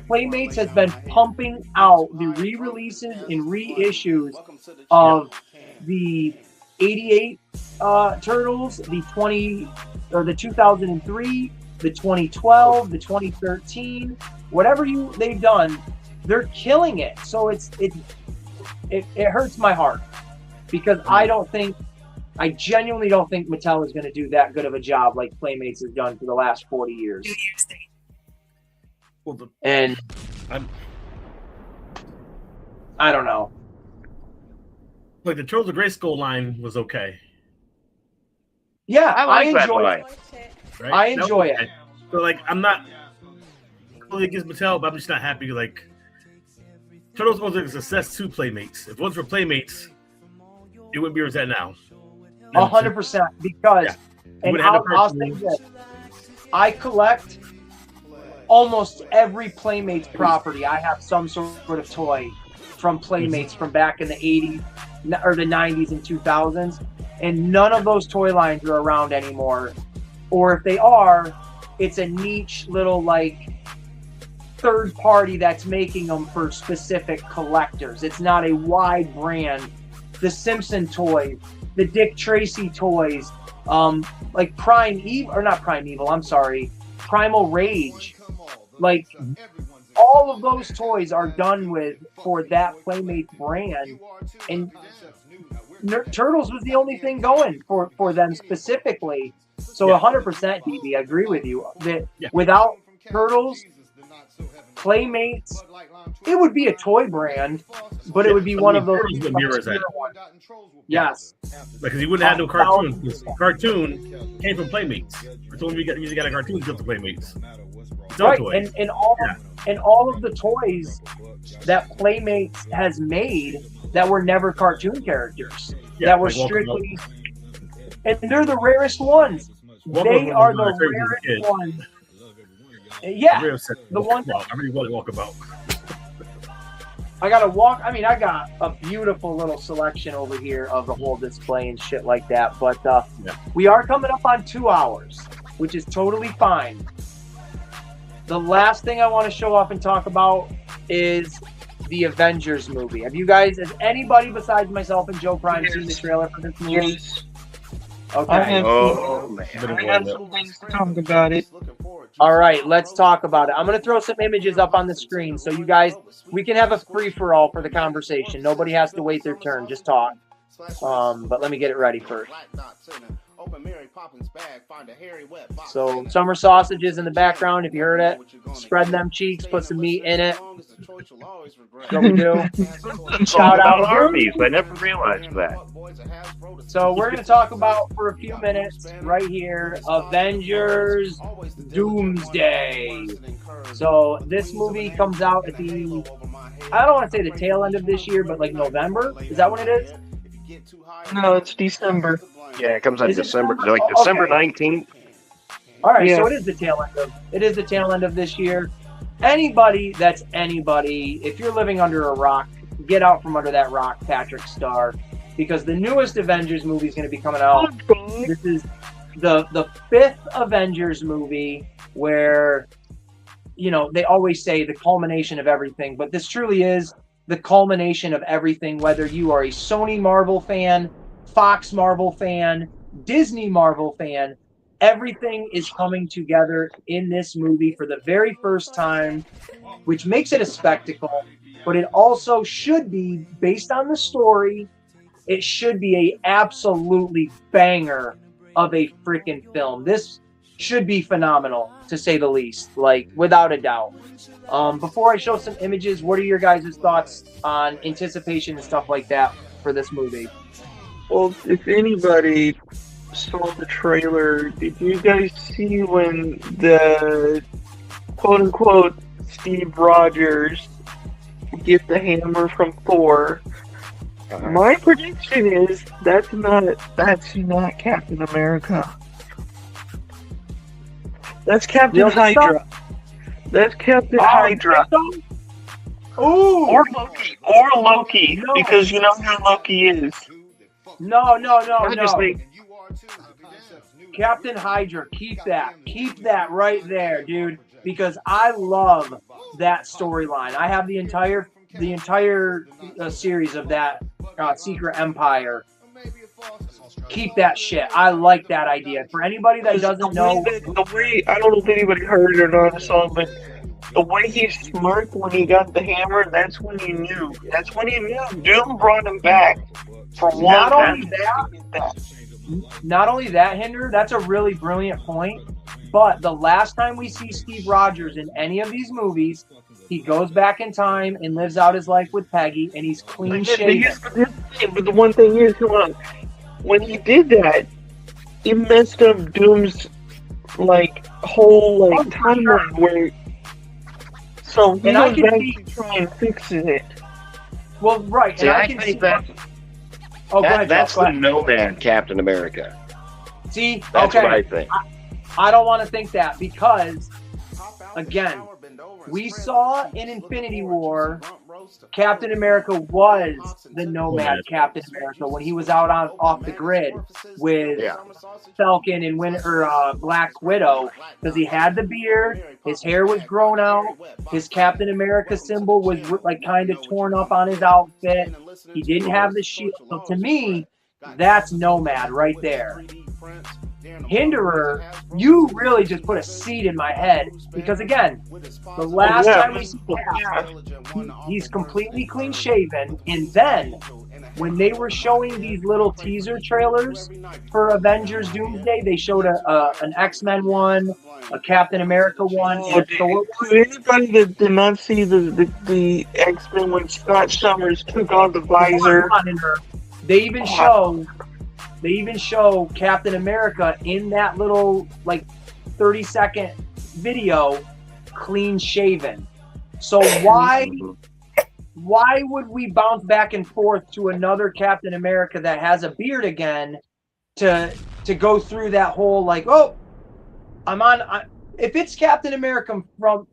Playmates has been pumping out the re-releases and reissues of the 88 Turtles, the 2003, the 2012, the 2013, whatever they've done, they're killing it. So it hurts my heart, because I genuinely don't think Mattel is going to do that good of a job like Playmates has done for the last 40 years. And I don't know. Like the Turtles of Grayskull line was okay. Yeah, I enjoy it. Right? I enjoy it. So I'm not totally against Mattel, but I'm just not happy. Turtles was a success to Playmates. If it wasn't for Playmates, it wouldn't be where it's at now. 100%, because and I'll say this, I collect almost every Playmates property. I have some sort of toy from Playmates from back in the 80s or the 90s and 2000s, and none of those toy lines are around anymore. Or if they are, it's a niche little third party that's making them for specific collectors. It's not a wide brand. The Simpson toys, the Dick Tracy toys, Prime Evil, or not Prime Evil, I'm sorry, Primal Rage. All of those toys are done for that Playmates brand. And Turtles was the only thing going for them specifically. So 100%, DB, I agree with you that without Turtles, Playmates, it would be a toy brand, but it would be one of those. Yes, because you wouldn't have no cartoon. Cartoon came from Playmates. It's only you got a cartoon built to Playmates. Right, and all of the toys that Playmates has made that were never cartoon characters, that were strictly, and they're the rarest ones. They are the rarest ones. Yeah, the one I really want to walk about. I got a beautiful little selection over here of the whole display and shit like that. But we are coming up on 2 hours, which is totally fine. The last thing I want to show off and talk about is the Avengers movie. Has anybody besides myself and Joe Prime seen the trailer for this movie? Yes. Okay. Oh man. I have some things to talk about it. All right, let's talk about it. I'm going to throw some images up on the screen so you guys, we can have a free-for-all for the conversation. Nobody has to wait their turn. Just talk. But let me get it ready first. So summer sausages in the background, if you heard it. Spread them cheeks, put some meat in it. So we do. Shout out Arby's. I never realized that. So we're going to talk about, for a few minutes, right here, Avengers Doomsday. So this movie comes out at the, I don't want to say the tail end of this year, but like November. Is that when it is? No, it's December. Yeah, it comes out Is it December, December? like Okay. December 19th. All right, Yeah. so it is the tail end of this year. Anybody that's anybody, if you're living under a rock, get out from under that rock, Patrick Star, because the newest Avengers movie is going to be coming out. This is the fifth Avengers movie where, you know, they always say the culmination of everything, but this truly is the culmination of everything, whether you are a Sony Marvel fan, Fox Marvel fan, Disney Marvel fan. Everything is coming together in this movie for the very first time, which makes it a spectacle, but it also should be, based on the story, it should be a absolutely banger of a freaking film. This should be phenomenal, to say the least, like, without a doubt. Before I show some images, what are your guys' thoughts on anticipation and stuff like that for this movie? Well, if anybody saw the trailer, did you guys see when the quote-unquote Steve Rogers get the hammer from Thor? My prediction is that's not Captain America. That's Captain Hydra. That's Captain Hydra. Ooh! Or Loki, No. because you know who Loki is. No. I just think Captain Hydra, keep that right there, dude, because I love that storyline. I have the entire series of that Secret Empire. Keep that shit. I like that idea. For anybody that doesn't know, The way, I don't know if anybody heard it or not, the song, but the way he smirked when he got the hammer, that's when he knew. That's when he knew Doom brought him back for one. Not only that, Hinder, that's a really brilliant point. But the last time we see Steve Rogers in any of these movies, he goes back in time and lives out his life with Peggy, and he's clean shaven. But the one thing is, come on, when he did that, it messed up Doom's whole timeline where. So he And I goes can back see- to try and fix it. Well, right. See, and I can think see that- Oh, go ahead, that's Joe, go the ahead. Nomad Captain America. See, That's okay. what I think. I don't want to think that because, again, we saw in Infinity War, Captain America was the Nomad Captain America when he was out off the grid with Falcon and Black Widow, because he had the beard, his hair was grown out, his Captain America symbol was kind of torn up on his outfit. He didn't have the shield. So to me, that's Nomad right there. Hinderer, you really just put a seed in my head because, again, the last time we see Cap, he's completely clean shaven, and then when they were showing these little teaser trailers for Avengers Doomsday, they showed an X-Men one, a Captain America one, and a Thor. To anybody that did not see the X-Men when Scott Summers took on the visor, They even show Captain America in that little 30-second video clean shaven. So why would we bounce back and forth to another Captain America that has a beard again to go through that whole if it's Captain America from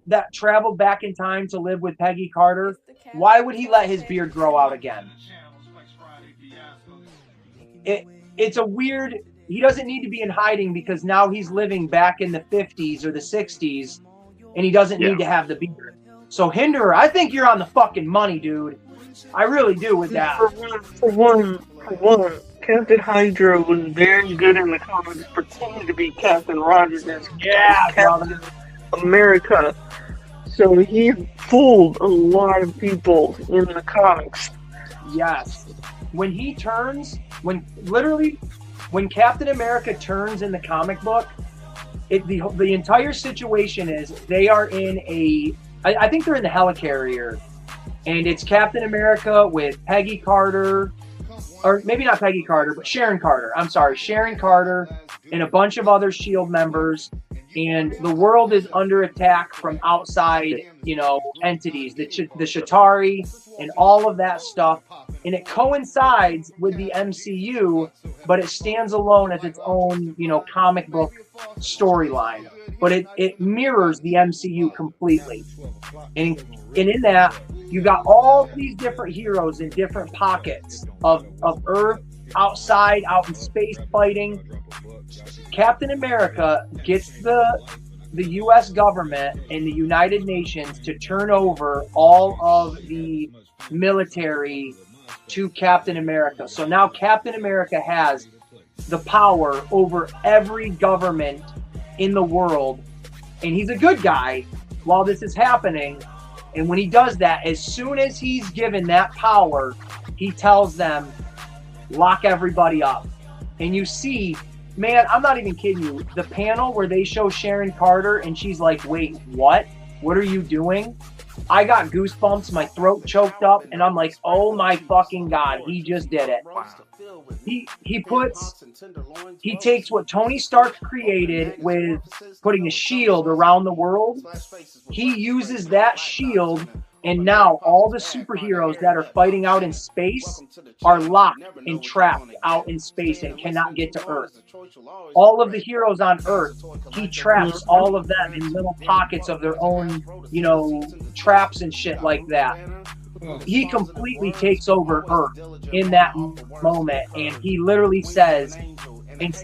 that traveled back in time to live with Peggy Carter, why would he let his beard grow out again? It's a weird. He doesn't need to be in hiding because now he's living back in the 50s or the 60s, and he doesn't need to have the beard. So Hinderer, I think you're on the fucking money, dude. I really do with that. For one, Captain Hydra was very good in the comics, pretending to be Captain Rogers as Captain America. So he fooled a lot of people in the comics. Yes. When he turns, when Captain America turns in the comic book, the entire situation is they are in I think they're in the helicarrier, and it's Captain America with Peggy Carter, or maybe not Peggy Carter, but Sharon Carter. I'm sorry, Sharon Carter and a bunch of other SHIELD members, and the world is under attack from outside, entities, the Shatari and all of that stuff. And it coincides with the MCU, but it stands alone as its own, comic book storyline. But it mirrors the MCU completely. And in that, you got all these different heroes in different pockets of Earth, outside, out in space fighting. Captain America gets the U.S. government and the United Nations to turn over all of the military to Captain America. So now Captain America has the power over every government in the world, and he's a good guy while this is happening. And when he does that, as soon as he's given that power, he tells them, lock everybody up. And you see, man, I'm not even kidding you, the panel where they show Sharon Carter and she's like, wait, what? What are you doing? I got goosebumps, my throat choked up, and I'm like, oh my fucking God, he just did it. He takes what Tony Stark created with putting a shield around the world. He uses that shield, and now all the superheroes that are fighting out in space are locked and trapped out in space and cannot get to Earth. All of the heroes on Earth, he traps all of them in little pockets of their own, traps and shit like that. He completely takes over Earth in that moment, and he literally says, and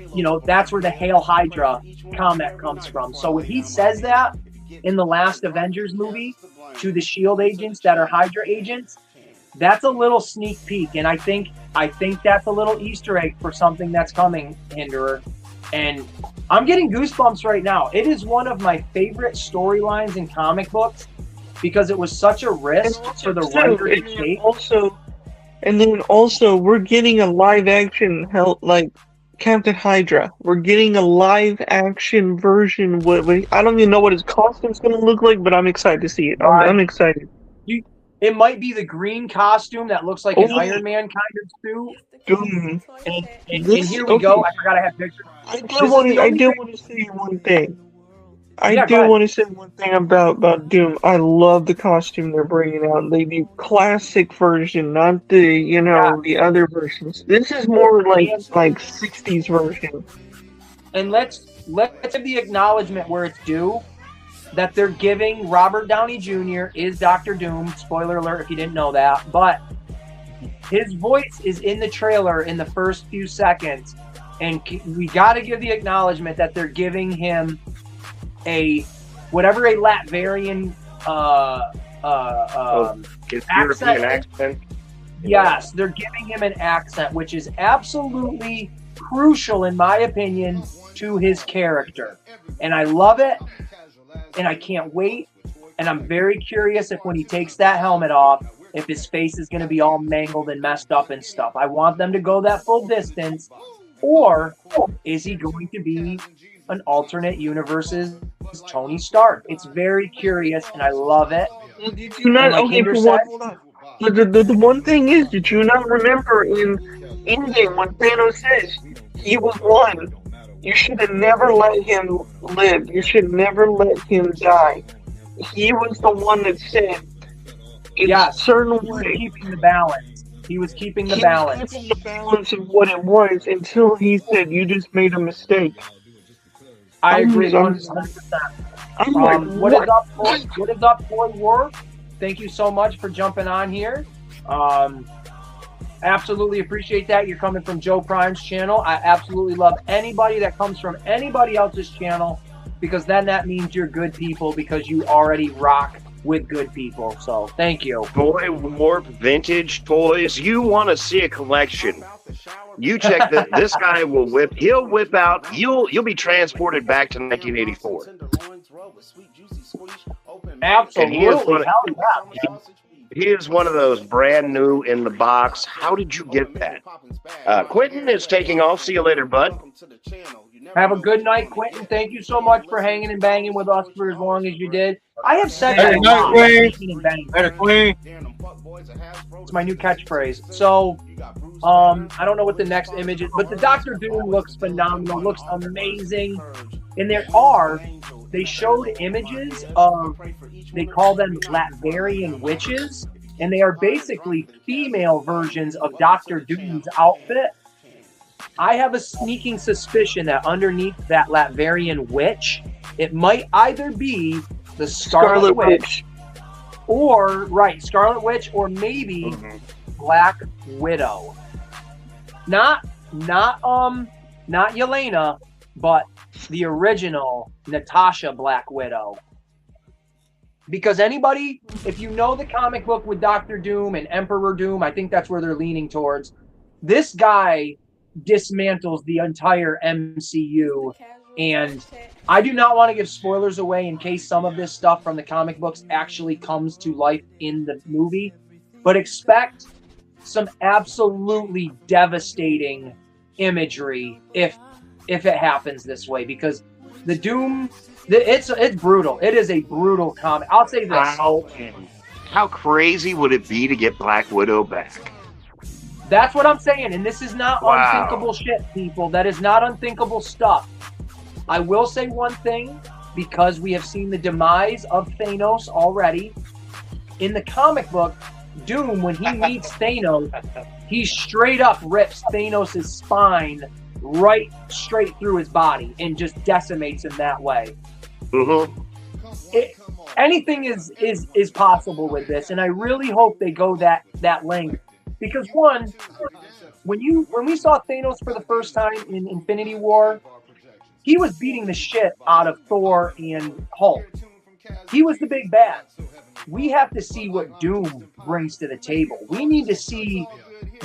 that's where the Hail Hydra comment comes from. So when he says that in the last Avengers movie to the SHIELD agents that are Hydra agents, that's a little sneak peek, and I think that's a little Easter egg for something that's coming, Hinderer. And I'm getting goosebumps right now. It is one of my favorite storylines in comic books because it was such a risk for the writer to take. And then also, we're getting a live action like Captain Hydra. We're getting a live action version. I don't even know what his costume's going to look like, but I'm excited to see it. I'm excited. It might be the green costume that looks like an Iron Man kind of suit. And here we go. I forgot I had pictures. I do want to say one thing. I do want to say one thing about Doom. I love the costume they're bringing out. The classic version, not the the other versions. This is more like 60s version. And let's give the acknowledgement where it's due, that they're giving Robert Downey Jr. is Dr. Doom. Spoiler alert if you didn't know that. But his voice is in the trailer in the first few seconds. And we got to give the acknowledgement that they're giving him a Latvian accent. Yes, they're giving him an accent, which is absolutely crucial, in my opinion, to his character. And I love it, and I can't wait. And I'm very curious if when he takes that helmet off, if his face is going to be all mangled and messed up and stuff. I want them to go that full distance. Or is he going to be an alternate universe's Tony Stark? It's very curious, and I love it. Did you not? Okay, hold on. The one thing is, did you not remember in Endgame when Thanos says he was one? You should have never let him live. You should never let him die. He was the one that said, in a certain way, keeping the balance. He was keeping the balance. Keeping the balance of what it was until he said, "You just made a mistake." I agree 100%. What is up, Floyd? What is up, Floyd Ward? Thank you so much for jumping on here. Absolutely appreciate that. You're coming from Joe Prime's channel. I absolutely love anybody that comes from anybody else's channel, because then that means you're good people, because you already rock with good people. So thank you. Boy, more vintage toys. You want to see a collection? You check that. This guy will whip. He'll whip out. You'll be transported back to 1984. Absolutely. He is one of those brand new in the box. How did you get that? Quentin is taking off. See you later, bud. Have a good night, Quentin. Thank you so much for hanging and banging with us for as long as you did. I have said that a lot. Hanging and banging. It's my new catchphrase. So, I don't know what the next image is, but the Dr. Doom looks phenomenal, looks amazing. And they showed images of, they call them Latvian witches, and they are basically female versions of Dr. Doom's outfit. I have a sneaking suspicion that underneath that Latvian witch, it might either be the Scarlet Witch, or Scarlet Witch, or maybe Black Widow. Not Yelena, but the original Natasha Black Widow. Because anybody, if you know the comic book with Dr. Doom and Emperor Doom, I think that's where they're leaning towards. This guy dismantles the entire MCU, and I do not want to give spoilers away in case some of this stuff from the comic books actually comes to life in the movie, but expect some absolutely devastating imagery if it happens this way, because the Doom, it's brutal. It is a brutal comic. I'll say this. How crazy would it be to get Black Widow back? That's what I'm saying, and this is not unthinkable shit, people. That is not unthinkable stuff. I will say one thing, because we have seen the demise of Thanos already. In the comic book, Doom, when he meets Thanos, he straight up rips Thanos' spine right straight through his body and just decimates him that way. Anything is possible with this, and I really hope they go that length. Because one, when we saw Thanos for the first time in Infinity War, he was beating the shit out of Thor and Hulk. He was the big bad. We have to see what Doom brings to the table. We need to see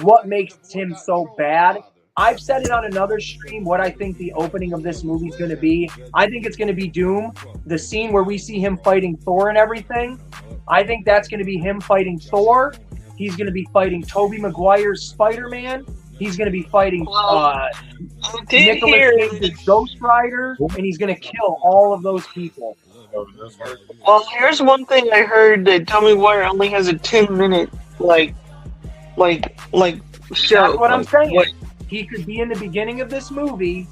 what makes him so bad. I've said it on another stream what I think the opening of this movie is going to be. I think it's going to be Doom. The scene where we see him fighting Thor and everything, I think that's going to be him fighting Thor. He's going to be fighting Tobey Maguire's Spider-Man. He's going to be fighting Nicolas Cage's Ghost Rider, and he's going to kill all of those people. Well, here's one thing I heard, that Tobey Maguire only has a 10-minute show. That's what I'm saying. He could be in the beginning of this movie,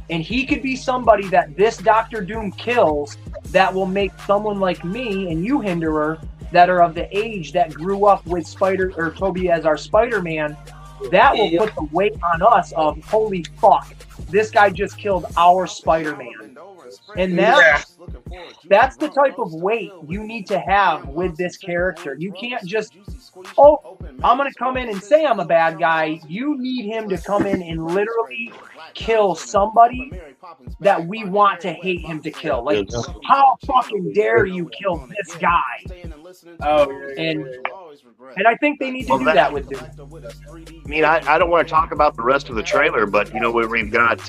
and he could be somebody that this Dr. Doom kills that will make someone like me and you, Hinderer, that are of the age that grew up with Tobey as our Spider-Man, that will put the weight on us of, holy fuck, this guy just killed our Spider-Man. And that's the type of weight you need to have with this character. You can't just, I'm going to come in and say I'm a bad guy. You need him to come in and literally kill somebody that we want to hate him to kill. Like, how fucking dare you kill this guy? And I think they need to do that with Doom. I mean, I don't want to talk about the rest of the trailer, but, you know, we've got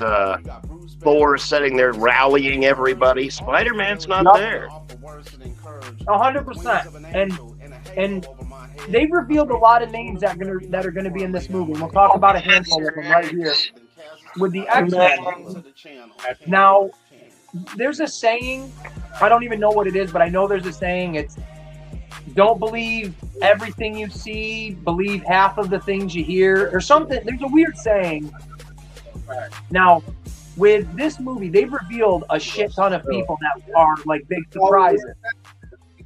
Thor sitting there rallying everybody. Spider-Man's not there. 100%. And they've revealed a lot of names that are going to be in this movie. We'll talk about a handful of them right here. With the X-Men. Now, there's a saying, I don't even know what it is, but I know there's a saying, it's, don't believe everything you see, believe half of the things you hear, or something. There's a weird saying. Now, with this movie, they've revealed a shit ton of people that are like big surprises.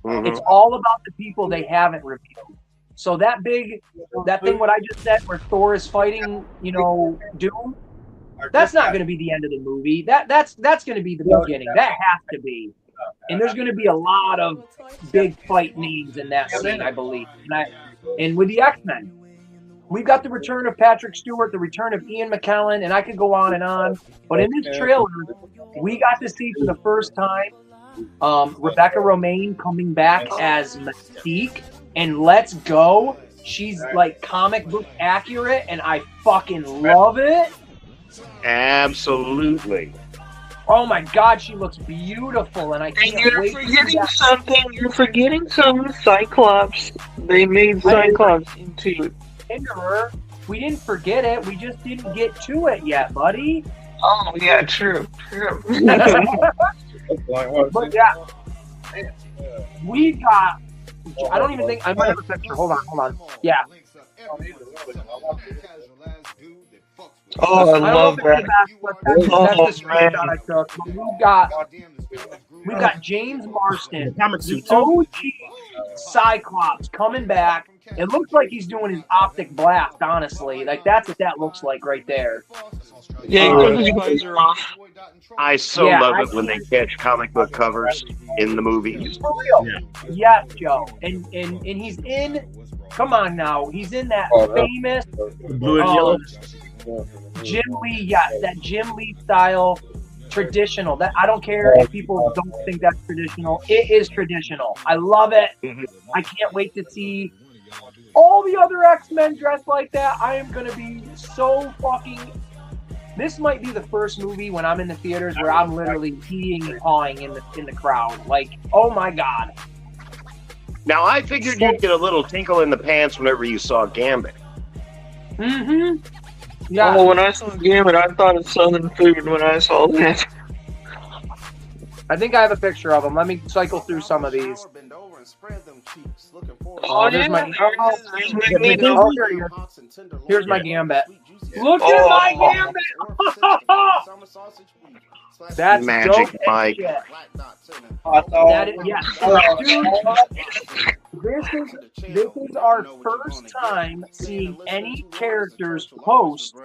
It's all about the people they haven't revealed. So that thing what I just said, where Thor is fighting, Doom, that's not going to be the end of the movie. That's going to be the beginning. That has to be. And there's going to be a lot of big fight names in that scene, I believe. And with the X-Men, we've got the return of Patrick Stewart, the return of Ian McKellen, and I could go on and on. But in this trailer, we got to see for the first time Rebecca Romaine coming back as Mystique, and let's go. She's like comic book accurate, and I fucking love it. Absolutely. Oh my god, she looks beautiful, and I can't And you're wait to see forgetting that. something. You're forgetting some Cyclops. They made Cyclops into Tinderer. We didn't forget it. We just didn't get to it yet, buddy. Oh yeah, true. But yeah, we got. I don't even think I might have a picture. Hold on. Yeah. Oh, I love that. That's the screenshot I took. But we've got James Marston, the OG Cyclops, coming back. It looks like he's doing his optic blast, honestly. Like, that's what that looks like right there. Yeah, his visor off. I love it when they catch comic book covers in the movies. For real. Yes, Joe. And he's in, come on now, he's in that famous Blue and yellow. Jim Lee, that Jim Lee style traditional. That I don't care if people don't think that's traditional. It is traditional. I love it. I can't wait to see all the other X-Men dressed like that. I am gonna be so fucking. This might be the first movie when I'm in the theaters where I'm literally peeing and pawing in the crowd. Like, oh my god. Now I figured you'd get a little tinkle in the pants whenever you saw Gambit. Mm-hmm. Yeah. Oh, when I saw Gambit, I thought of Southern food when I saw that. I think I have a picture of him. Let me cycle through some of these. Oh, there's yeah. my. Here's my Gambit. Look Oh. at my Gambit! That's Magic dope Mike. shit. That is, yes. Dude, this is our first time seeing any characters post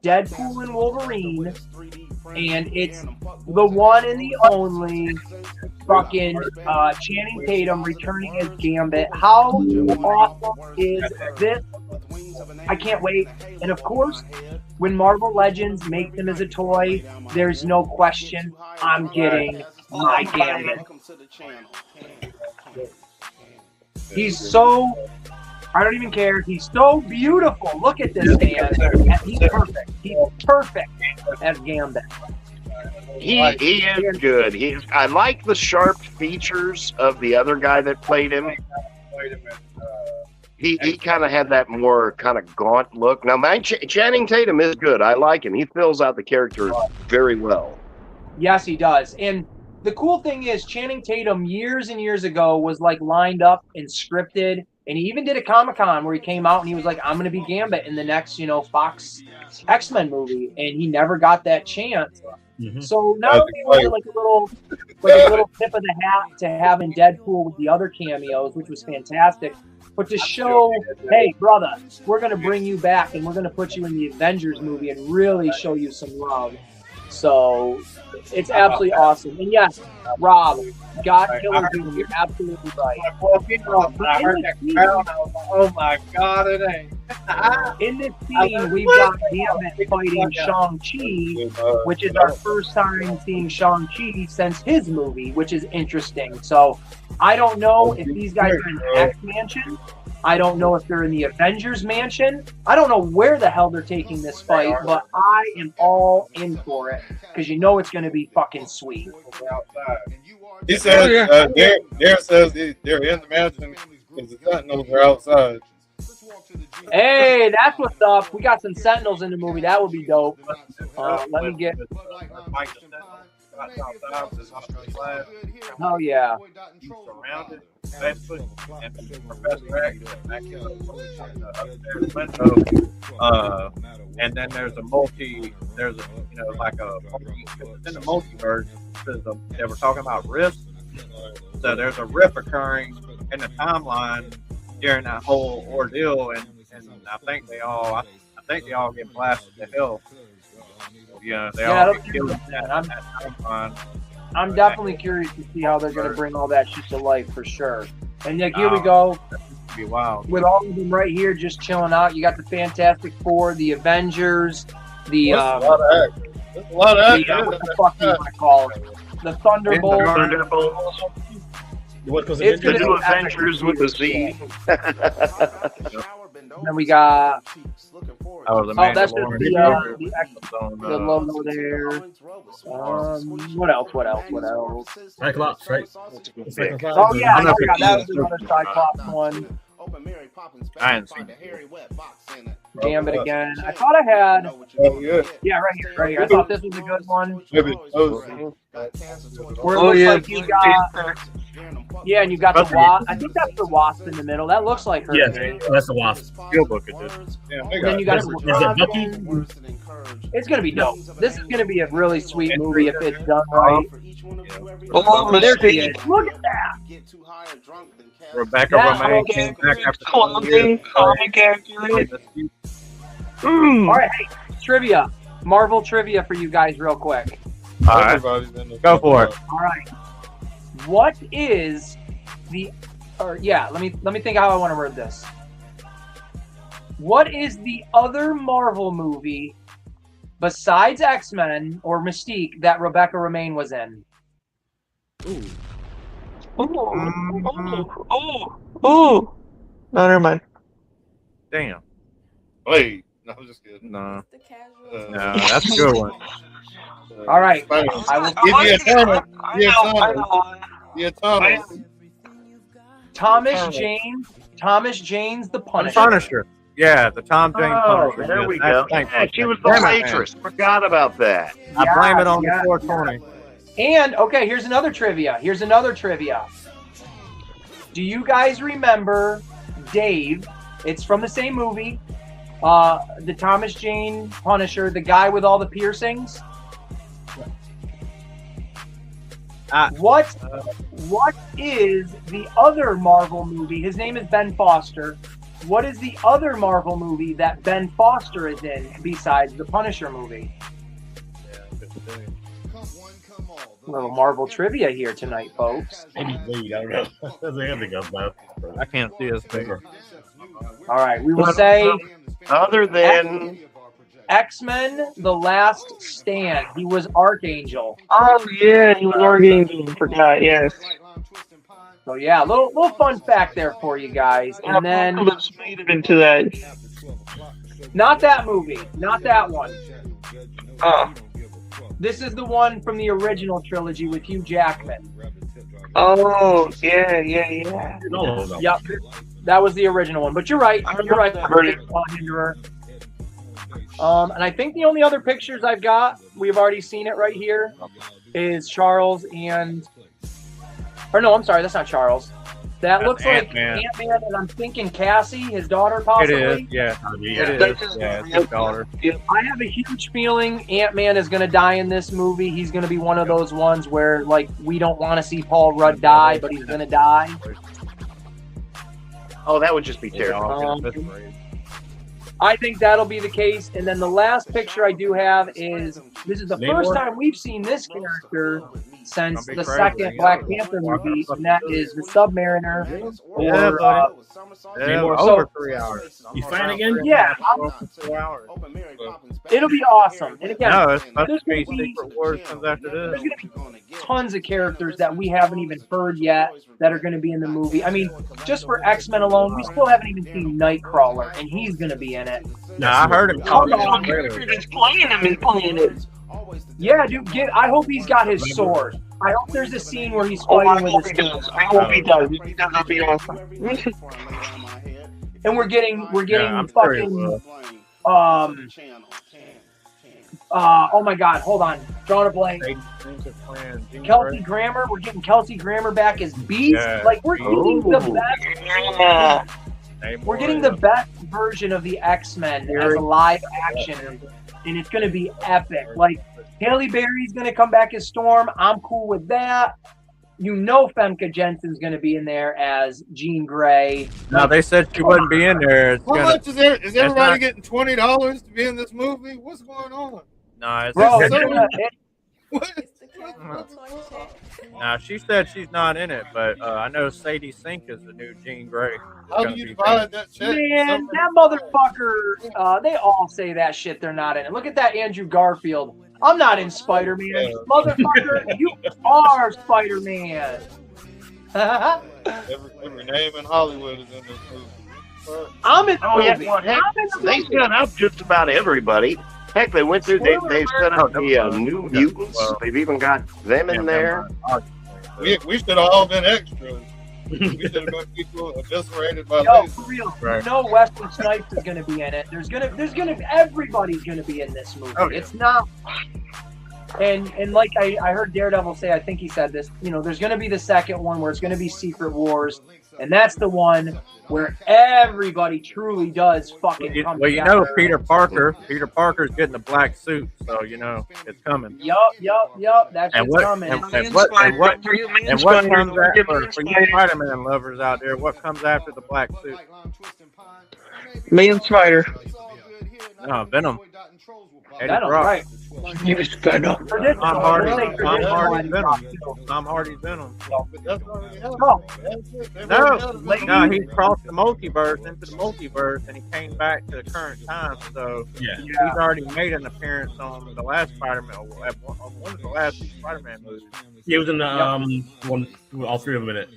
Deadpool and Wolverine, and it's the one and the only fucking Channing Tatum returning as Gambit. How awesome is this? I can't wait. And of course, when Marvel Legends makes him as a toy, there's no question I'm getting my Gambit. He's so, I don't even care. He's so beautiful. Look at this man. He's perfect. He's perfect as Gambit. He is good. I like the sharp features of the other guy that played him. He kind of had that more kind of gaunt look. Now, Channing Tatum is good. I like him. He fills out the character very well. Yes, he does. And the cool thing is Channing Tatum years and years ago was like lined up and scripted. And he even did a Comic-Con where he came out and he was like, I'm going to be Gambit in the next, Fox X-Men movie. And he never got that chance. Mm-hmm. So not only was it like a little tip of the hat to having Deadpool with the other cameos, which was fantastic, but to show, hey, brother, we're going to bring you back and we're going to put you in the Avengers movie and really show you some love. So it's absolutely awesome. And yes, Rob, God Killer Doom, you're absolutely right. I heard that crowd, I was like, oh my god, it ain't. In this scene, we've got Gambit fighting Shang-Chi, which is our first time seeing Shang-Chi since his movie, which is interesting. So I don't know if these guys are in the X-Mansion. I don't know if they're in the Avengers Mansion. I don't know where the hell they're taking this fight, but I am all in for it because it's going to be fucking sweet. He says, Dare says they're in the mansion because the Sentinels are outside. Hey, that's what's up. We got some Sentinels in the movie. That would be dope. Let me get. Oh yeah. He's surrounded, basically, and Professor X back in the window. And then there's a multi, it's in the multiverse because they were talking about rifts. So there's a rift occurring in the timeline during that whole ordeal, and I think they all get blasted to hell. They all get killed in that timeline. I'm definitely curious to see how they're going to bring all that shit to life for sure. And here we go. Be wild. With all of them right here, just chilling out. You got the Fantastic Four, the Avengers, the a lot of action. what the fuck do you want to call it? the Thunderbolt. What goes It's The gonna new be epic. Avengers with the Z. Then we got. Oh, the That's just Mandalorian. the logo there. What else? Cyclops, right? Cyclops. Oh yeah, that was another Cyclops one. I haven't seen Gambit again. I thought I had. Oh yeah. Yeah, right here. I thought this was a good one. Maybe. Where it looks like you got. Yeah, and you got the wasp. I think that's the wasp in the middle. That looks like her. Yeah, that's the Wasp. Steelbook it did. Yeah, And then you got Is it Bucky? It's gonna be dope. This is gonna be a really sweet movie if it's done right. Oh, There she Mystique. is. Look at that. Rebecca That Romaine whole came back after Clothing, comic accurate. All right, hey, trivia. Marvel trivia for you guys, real quick. All right, go for it. All right. What is the? Or yeah, let me think how I want to word this. What is the other Marvel movie besides X-Men or Mystique that Rebecca Romaine was in? Oh, no, never mind. Damn. Wait, no, I'm just kidding. No, that's a good one. All right. I will give you a Thomas. I know. Thomas Jane's The Punisher. Punisher. Yeah, the Tom Jane Oh, Punisher. there we That's- go. thanks. Yeah, she was the Damn it, man. waitress. Forgot about that. I blame it on the 420. And okay, here's another trivia. Do you guys remember Dave? It's from the same movie. The Thomas Jane Punisher, the guy with all the piercings. What is the other Marvel movie? His name is Ben Foster. What is the other Marvel movie that Ben Foster is in besides the Punisher movie? A little Marvel trivia here tonight, folks. Maybe Blade, I don't know. That's a big up, though. I can't see his finger. All right, we will say Other than X-Men: The Last Stand. He was Archangel. Oh yeah, he was Archangel. Forgot. Yes. So yeah, little fun fact there for you guys. And then made it into that. not that movie, not that one. Oh. This is the one from the original trilogy with Hugh Jackman. Oh yeah. Yep, that was the original one. But you're right. You're right. And I think the only other pictures I've got, we've already seen it right here, is Charles and. Or no, I'm sorry, that's not Charles. That looks like Ant-Man, and I'm thinking Cassie, his daughter, possibly. It is, yeah. It is. Yeah, it's his daughter. I have a huge feeling Ant-Man is going to die in this movie. He's going to be one of those ones where, like, we don't want to see Paul Rudd die, but he's going to die. oh, that would just be terrible. I think that'll be the case. And then the last picture I do have is, this is the first time we've seen this character since the second Black Panther movie, and that is the Submariner. Over 3 hours. You fine again? Yeah. 4 hours. It'll be awesome. And again, No, it's supposed there's to be gonna be- Secret Wars comes after there's this. going to be tons of characters that we haven't even heard yet that are going to be in the movie. I mean, just for X-Men alone, we still haven't even seen Nightcrawler, and he's going to be in it. No, I heard him. Come on. Just playing him and playing it. Yeah, dude, I hope he's got his sword. I hope there's a scene where he's Oh, I fighting hope with he his does. I hope he does. If he does, that'd be awesome. and we're getting I'm sure he fucking will. oh my god, hold on. Drawing a blank. Kelsey Grammer, we're getting Kelsey Grammer back as Beast. Yeah. Like we're getting the best Yeah. we're getting the best version of the X-Men as a live action, and it's gonna be epic. Like Halle Berry's gonna come back as Storm. I'm cool with that. You know Femke Jensen's gonna be in there as Jean Grey. No, they said she wouldn't be in there. It's How gonna, much is there? Is everybody not- getting $20 to be in this movie? What's going on? no, it's Bro, Is it's gonna- What? no, she said she's not in it, but I know Sadie Sink is the new Jean Grey. How do you divide that check? Man, that motherfucker, they all say that shit, they're not in it. Look at that Andrew Garfield. I'm not in Spider-Man. Motherfucker, you are Spider-Man. Every name in Hollywood is in this movie. I'm in the Oh, yeah. movie. Well, heck, I'm in the they movie. set up just about everybody. Heck, they went through, they set up the New Mutants. They've even got them in there. We should have all been extras. We should have been people eviscerated by Yo, lasers. for real. Right. You know Wesley Snipes is going to be in it. Everybody's going to be in this movie. Oh, yeah. It's not. And like I heard Daredevil say, I think he said this, there's going to be the second one where it's going to be Secret Wars. And that's the one where everybody truly does fucking come together. Peter Parker's getting the black suit, so it's coming. Yup. That's what's coming. And what comes after, for you Spider-Man lovers out there, what comes after the black suit? Man Spider. No, Venom. Venom, right. He was Venom. Tom Hardy's Venom. No, he crossed the multiverse into the multiverse, and he came back to the current time. So he's already made an appearance on the last Spider-Man, one of the last Spider-Man movies. He was in the all three of them in it.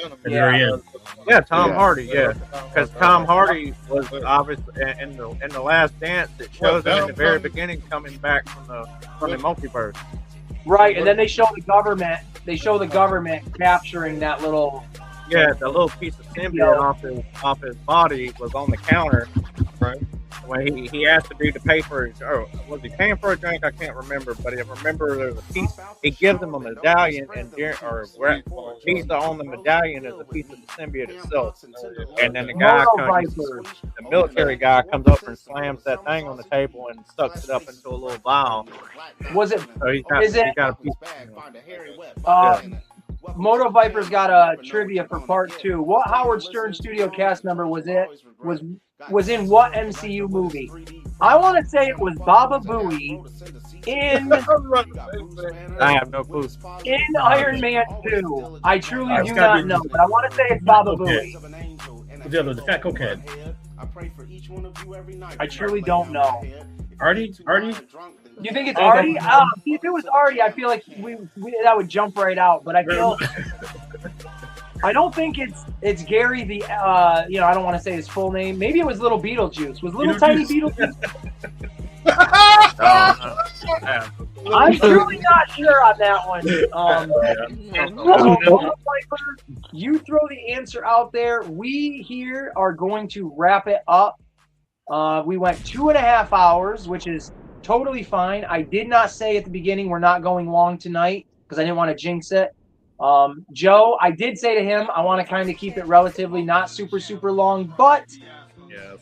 At the Yeah. very end. Yeah, Tom Hardy. Yeah, because Tom Hardy was obviously in the Last Dance. It shows him in the very beginning coming back from the multiverse. Right, and then they show the government. They show the government capturing that little. Yeah, the little piece of symbiote off his body was on the counter. Right. When he asked the dude to pay for his, was he paying for a drink? I can't remember, but I remember there's a piece. He gives him a medallion, and a piece on the medallion is a piece of the symbiote itself. And then the military guy comes up and slams that thing on the table and sucks it up into a little vial. Was it? So he got a piece. Moto Viper's got a trivia for part 2. What Howard Stern studio cast member was in what MCU movie? I want to say it was Baba Booey in. I have no clue. In Iron Man 2. I truly do not know, but I want to say it's Baba Booey. The fat cokehead. I truly don't know. Artie? You think it's Artie? If it was Artie, I feel like that would jump right out. But I feel I don't think it's Gary the I don't want to say his full name. Maybe it was Little Beetlejuice. Was Little Tiny Beetlejuice? I'm truly not sure on that one. You throw the answer out there. We here are going to wrap it up. We went 2.5 hours, which is totally fine. I did not say at the beginning we're not going long tonight because I didn't want to jinx it. Joe, I did say to him I want to kind of keep it relatively not super, super long, but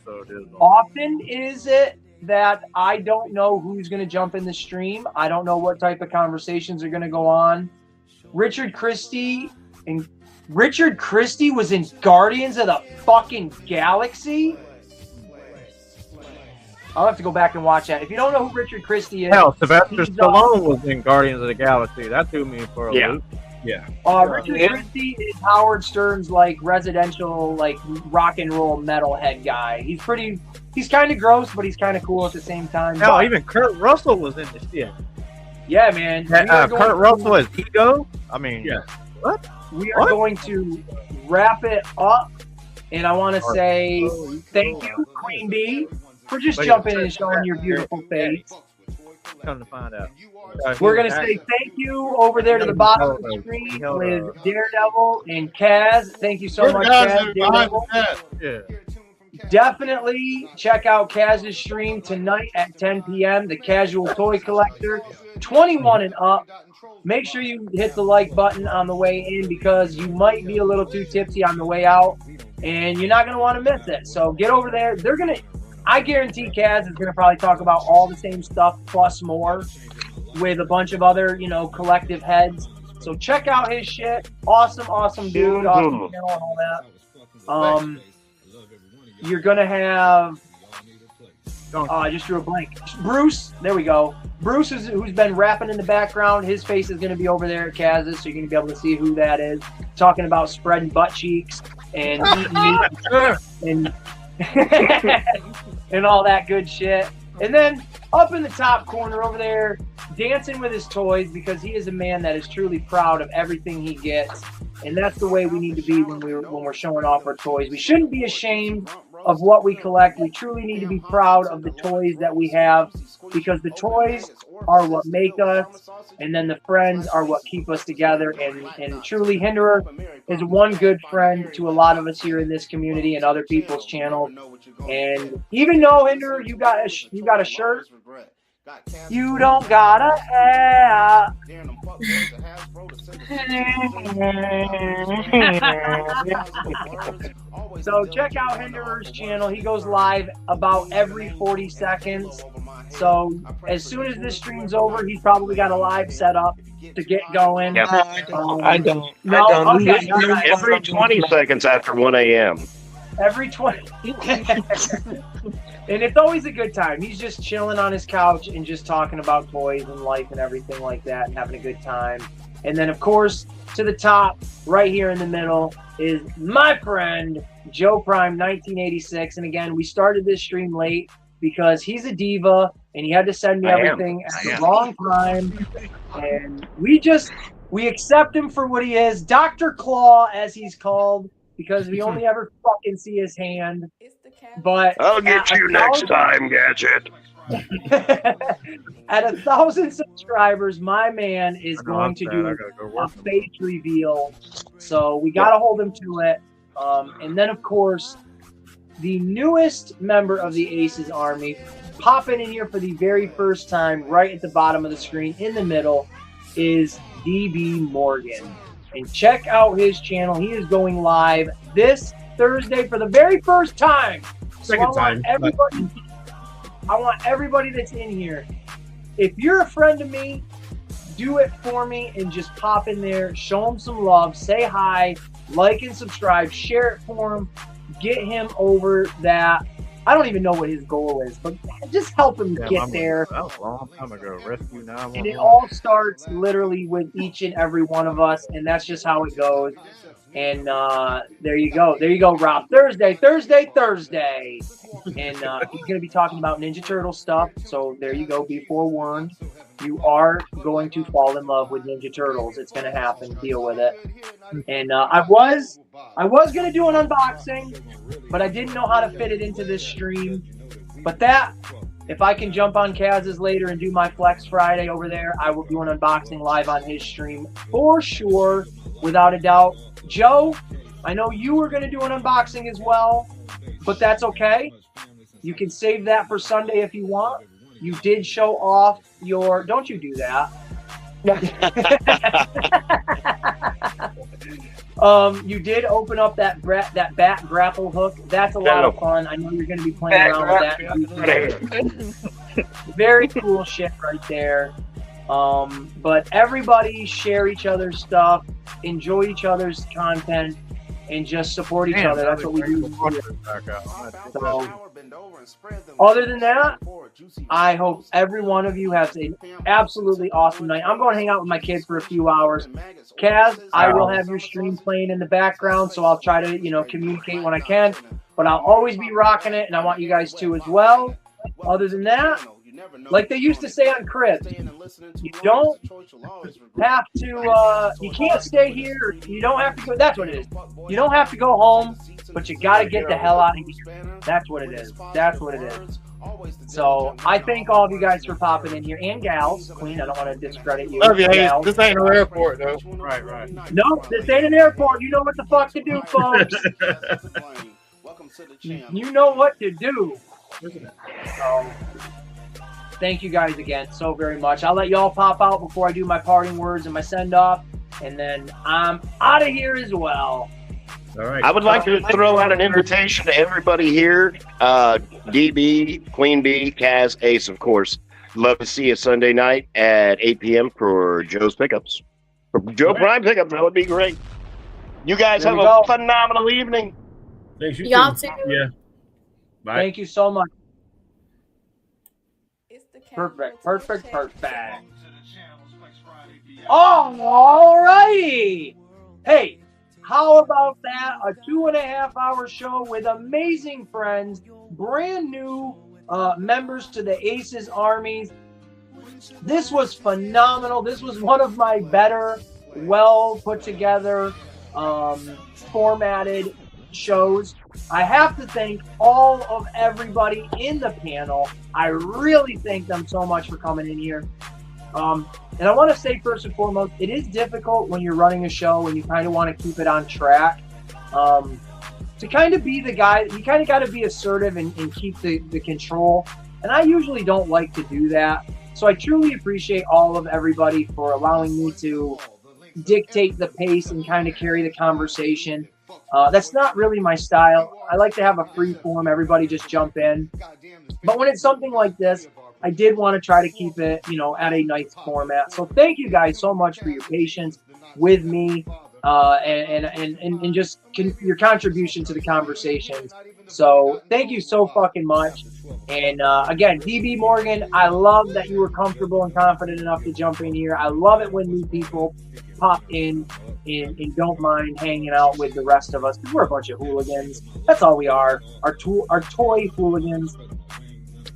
so it is. Often is it that I don't know who's going to jump in the stream. I don't know what type of conversations are going to go on. Richard Christie was in Guardians of the fucking Galaxy. I'll have to go back and watch that. If you don't know who Richard Christie is, hell, Sylvester Stallone was in Guardians of the Galaxy. That threw me for a loop. Yeah. Richard Christie is Howard Stern's residential rock and roll metalhead guy. He's kind of gross, but he's kind of cool at the same time. Hell, even Kurt Russell was in this shit. Yeah, man. Kurt Russell as Ego? I mean, what? We are going to wrap it up, and I want to say thank you, Queen Bee, for just jumping in and showing your beautiful face. Come to find out. We're going to say thank you over there to the bottom of the screen with Daredevil and Kaz. Thank you so much, Kaz. Daredevil. Definitely check out Kaz's stream tonight at 10 p.m. The Casual Toy Collector, 21 and up. Make sure you hit the like button on the way in because you might be a little too tipsy on the way out, and you're not going to want to miss it. So get over there. I guarantee Kaz is going to probably talk about all the same stuff plus more with a bunch of other, collective heads. So check out his shit. Awesome dude. Awesome channel and all that. You're going to have... I just drew a blank. Bruce. There we go. Bruce, who's been rapping in the background. His face is going to be over there at Kaz's, so you're going to be able to see who that is. Talking about spreading butt cheeks and eating meat and... and all that good shit. And then up in the top corner over there, dancing with his toys, because he is a man that is truly proud of everything he gets. And that's the way we need to be when we're showing off our toys. We shouldn't be ashamed of what we collect. We truly need to be proud of the toys that we have, because the toys are what make us, and then the friends are what keep us together. And truly, Hinderer is one good friend to a lot of us here in this community and other people's channels. And even though, Hinderer, you got a shirt, you don't gotta have. So check out Hinderer's channel. He goes live about every 40 seconds. So as soon as this stream's over, he's probably got a live set up to get going. Yep. I don't. No, okay. Every 20 seconds after 1 a.m. Every 20. And it's always a good time. He's just chilling on his couch and just talking about toys and life and everything like that and having a good time. And then, of course, to the top, right here in the middle, is my friend, Joe Prime 1986. And again, we started this stream late because he's a diva and he had to send me everything at the wrong time. And we accept him for what he is. Dr. Claw, as he's called, because we only ever fucking see his hand. But I'll get you next time, Gadget. At 1,000 subscribers, my man is going to do a face reveal. So we got to hold him to it. And then, of course, the newest member of the Aces Army, popping in here for the very first time, right at the bottom of the screen, in the middle, is DB Morgan. And check out his channel. He is going live this Thursday for the very first time. Second time. I want everybody that's in here. If you're a friend of me, do it for me and just pop in there, show him some love, say hi, like and subscribe, share it for him, get him over that. I don't even know what his goal is, but just help him get there. That was a long time ago. Rescue 911. And it all starts literally with each and every one of us, and that's just how it goes. And there you go. There you go, Rob. Thursday. And he's going to be talking about Ninja Turtle stuff. So there you go. Be forewarned. You are going to fall in love with Ninja Turtles. It's going to happen. Deal with it. And I was going to do an unboxing, but I didn't know how to fit it into this stream. But if I can jump on Kaz's later and do my Flex Friday over there, I will do an unboxing live on his stream for sure, without a doubt. Joe, I know you were going to do an unboxing as well, but that's okay. You can save that for Sunday if you want. You did show off your... Don't you do that. You did open up that bat grapple hook. That's a lot of fun. I know you're going to be playing around with that. Very cool shit right there. But everybody share each other's stuff, enjoy each other's content, and just support each other. That's what we do. So, other than that, I hope every one of you has an absolutely awesome night. I'm going to hang out with my kids for a few hours. Kaz, I will have your stream playing in the background, so I'll try to, communicate when I can. But I'll always be rocking it, and I want you guys to as well. Other than that, like they used to say on Cribs, you don't have to, you can't stay here. You don't have to go. That's what it is. You don't have to go home, but you got to get the hell out of here. That's what it is. That's what it is. So I thank all of you guys for popping in here, and gals. Queen, I don't want to discredit you. Love you, Hayes. This ain't an airport, though. Right. No, this ain't an airport. You know what the fuck to do, folks. You know what to do. So, thank you guys again so very much. I'll let y'all pop out before I do my parting words and my send-off, and then I'm out of here as well. All right. I would like to throw out an invitation to everybody here. DB, Queen Bee, Kaz, Ace, of course. Love to see you Sunday night at 8 p.m. for Joe's Pickups. For Joe Prime Pickups, that would be great. You guys have a phenomenal evening. Thanks, you Y'all too. too. Yeah. Bye. Thank you so much. Perfect. Oh, all righty. Hey, how about that? A 2.5-hour show with amazing friends, brand new members to the Aces Armies. This was phenomenal. This was one of my better, well put together, formatted shows. I have to thank all of everybody in the panel. I really thank them so much for coming in here. And I want to say first and foremost, it is difficult when you're running a show and you kind of want to keep it on track. To kind of be the guy, you kind of got to be assertive and keep the control. And I usually don't like to do that. So I truly appreciate all of everybody for allowing me to dictate the pace and kind of carry the conversation. That's not really my style. I like to have a free form, everybody just jump in. But when it's something like this, I did want to try to keep it, at a nice format. So thank you guys so much for your patience with me and just your contribution to the conversations. So thank you so fucking much. And again, DB Morgan, I love that you were comfortable and confident enough to jump in here. I love it when new people pop in and don't mind hanging out with the rest of us. We're a bunch of hooligans. That's all we are. Our toy hooligans.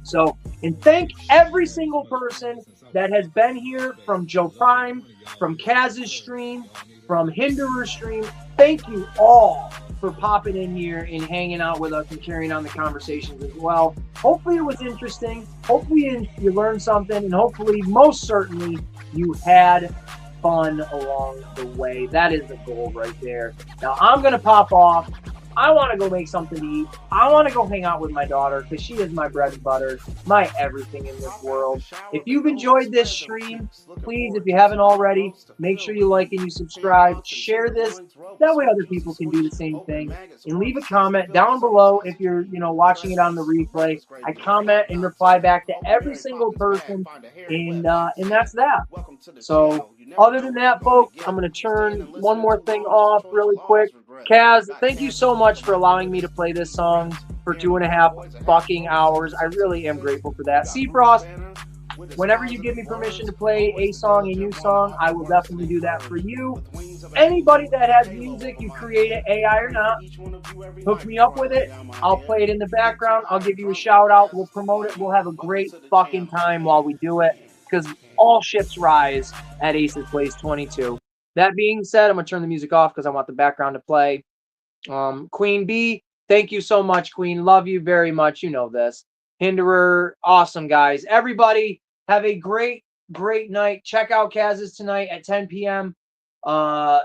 So, and thank every single person that has been here from Joe Prime, from Kaz's stream, from Hinderer's stream. Thank you all for popping in here and hanging out with us and carrying on the conversations as well. Hopefully it was interesting. Hopefully you learned something, and hopefully, most certainly, you had fun along the way. That is the goal right there. Now I'm going to pop off. I want to go make something to eat. I want to go hang out with my daughter because she is my bread and butter, my everything in this world. If you've enjoyed this stream, please, if you haven't already, make sure you like and you subscribe. Share this. That way other people can do the same thing. And leave a comment down below if you're, watching it on the replay. I comment and reply back to every single person, and that's that. So other than that, folks, I'm going to turn one more thing off really quick. Kaz, thank you so much for allowing me to play this song for 2.5 fucking hours. I really am grateful for that. Seafrost, whenever you give me permission to play a song, a new song, I will definitely do that for you. Anybody that has music, you create it, AI or not, hook me up with it. I'll play it in the background. I'll give you a shout out. We'll promote it. We'll have a great fucking time while we do it, because all ships rise at Aces Place 22. That being said, I'm going to turn the music off because I want the background to play. Queen B, thank you so much, Queen. Love you very much. You know this. Hinderer, awesome, guys. Everybody, have a great, great night. Check out Kaz's tonight at 10 p.m.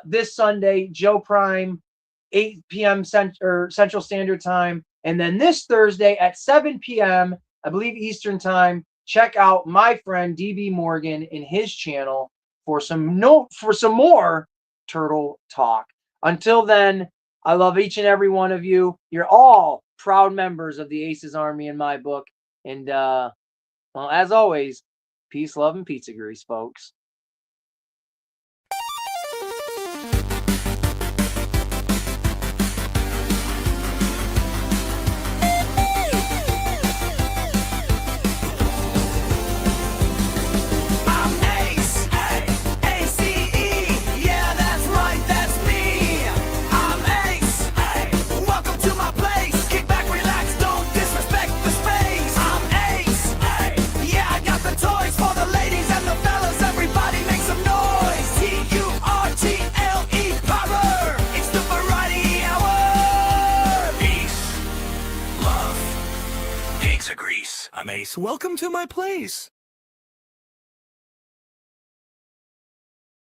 This Sunday, Joe Prime, 8 p.m. Central Standard Time. And then this Thursday at 7 p.m., I believe Eastern Time, check out my friend DB Morgan in his channel for some more turtle talk. Until then, I love each and every one of you. You're all proud members of the Aces Army in my book. And well, as always, peace, love, and pizza grease, folks. I'm Ace. Welcome to my place.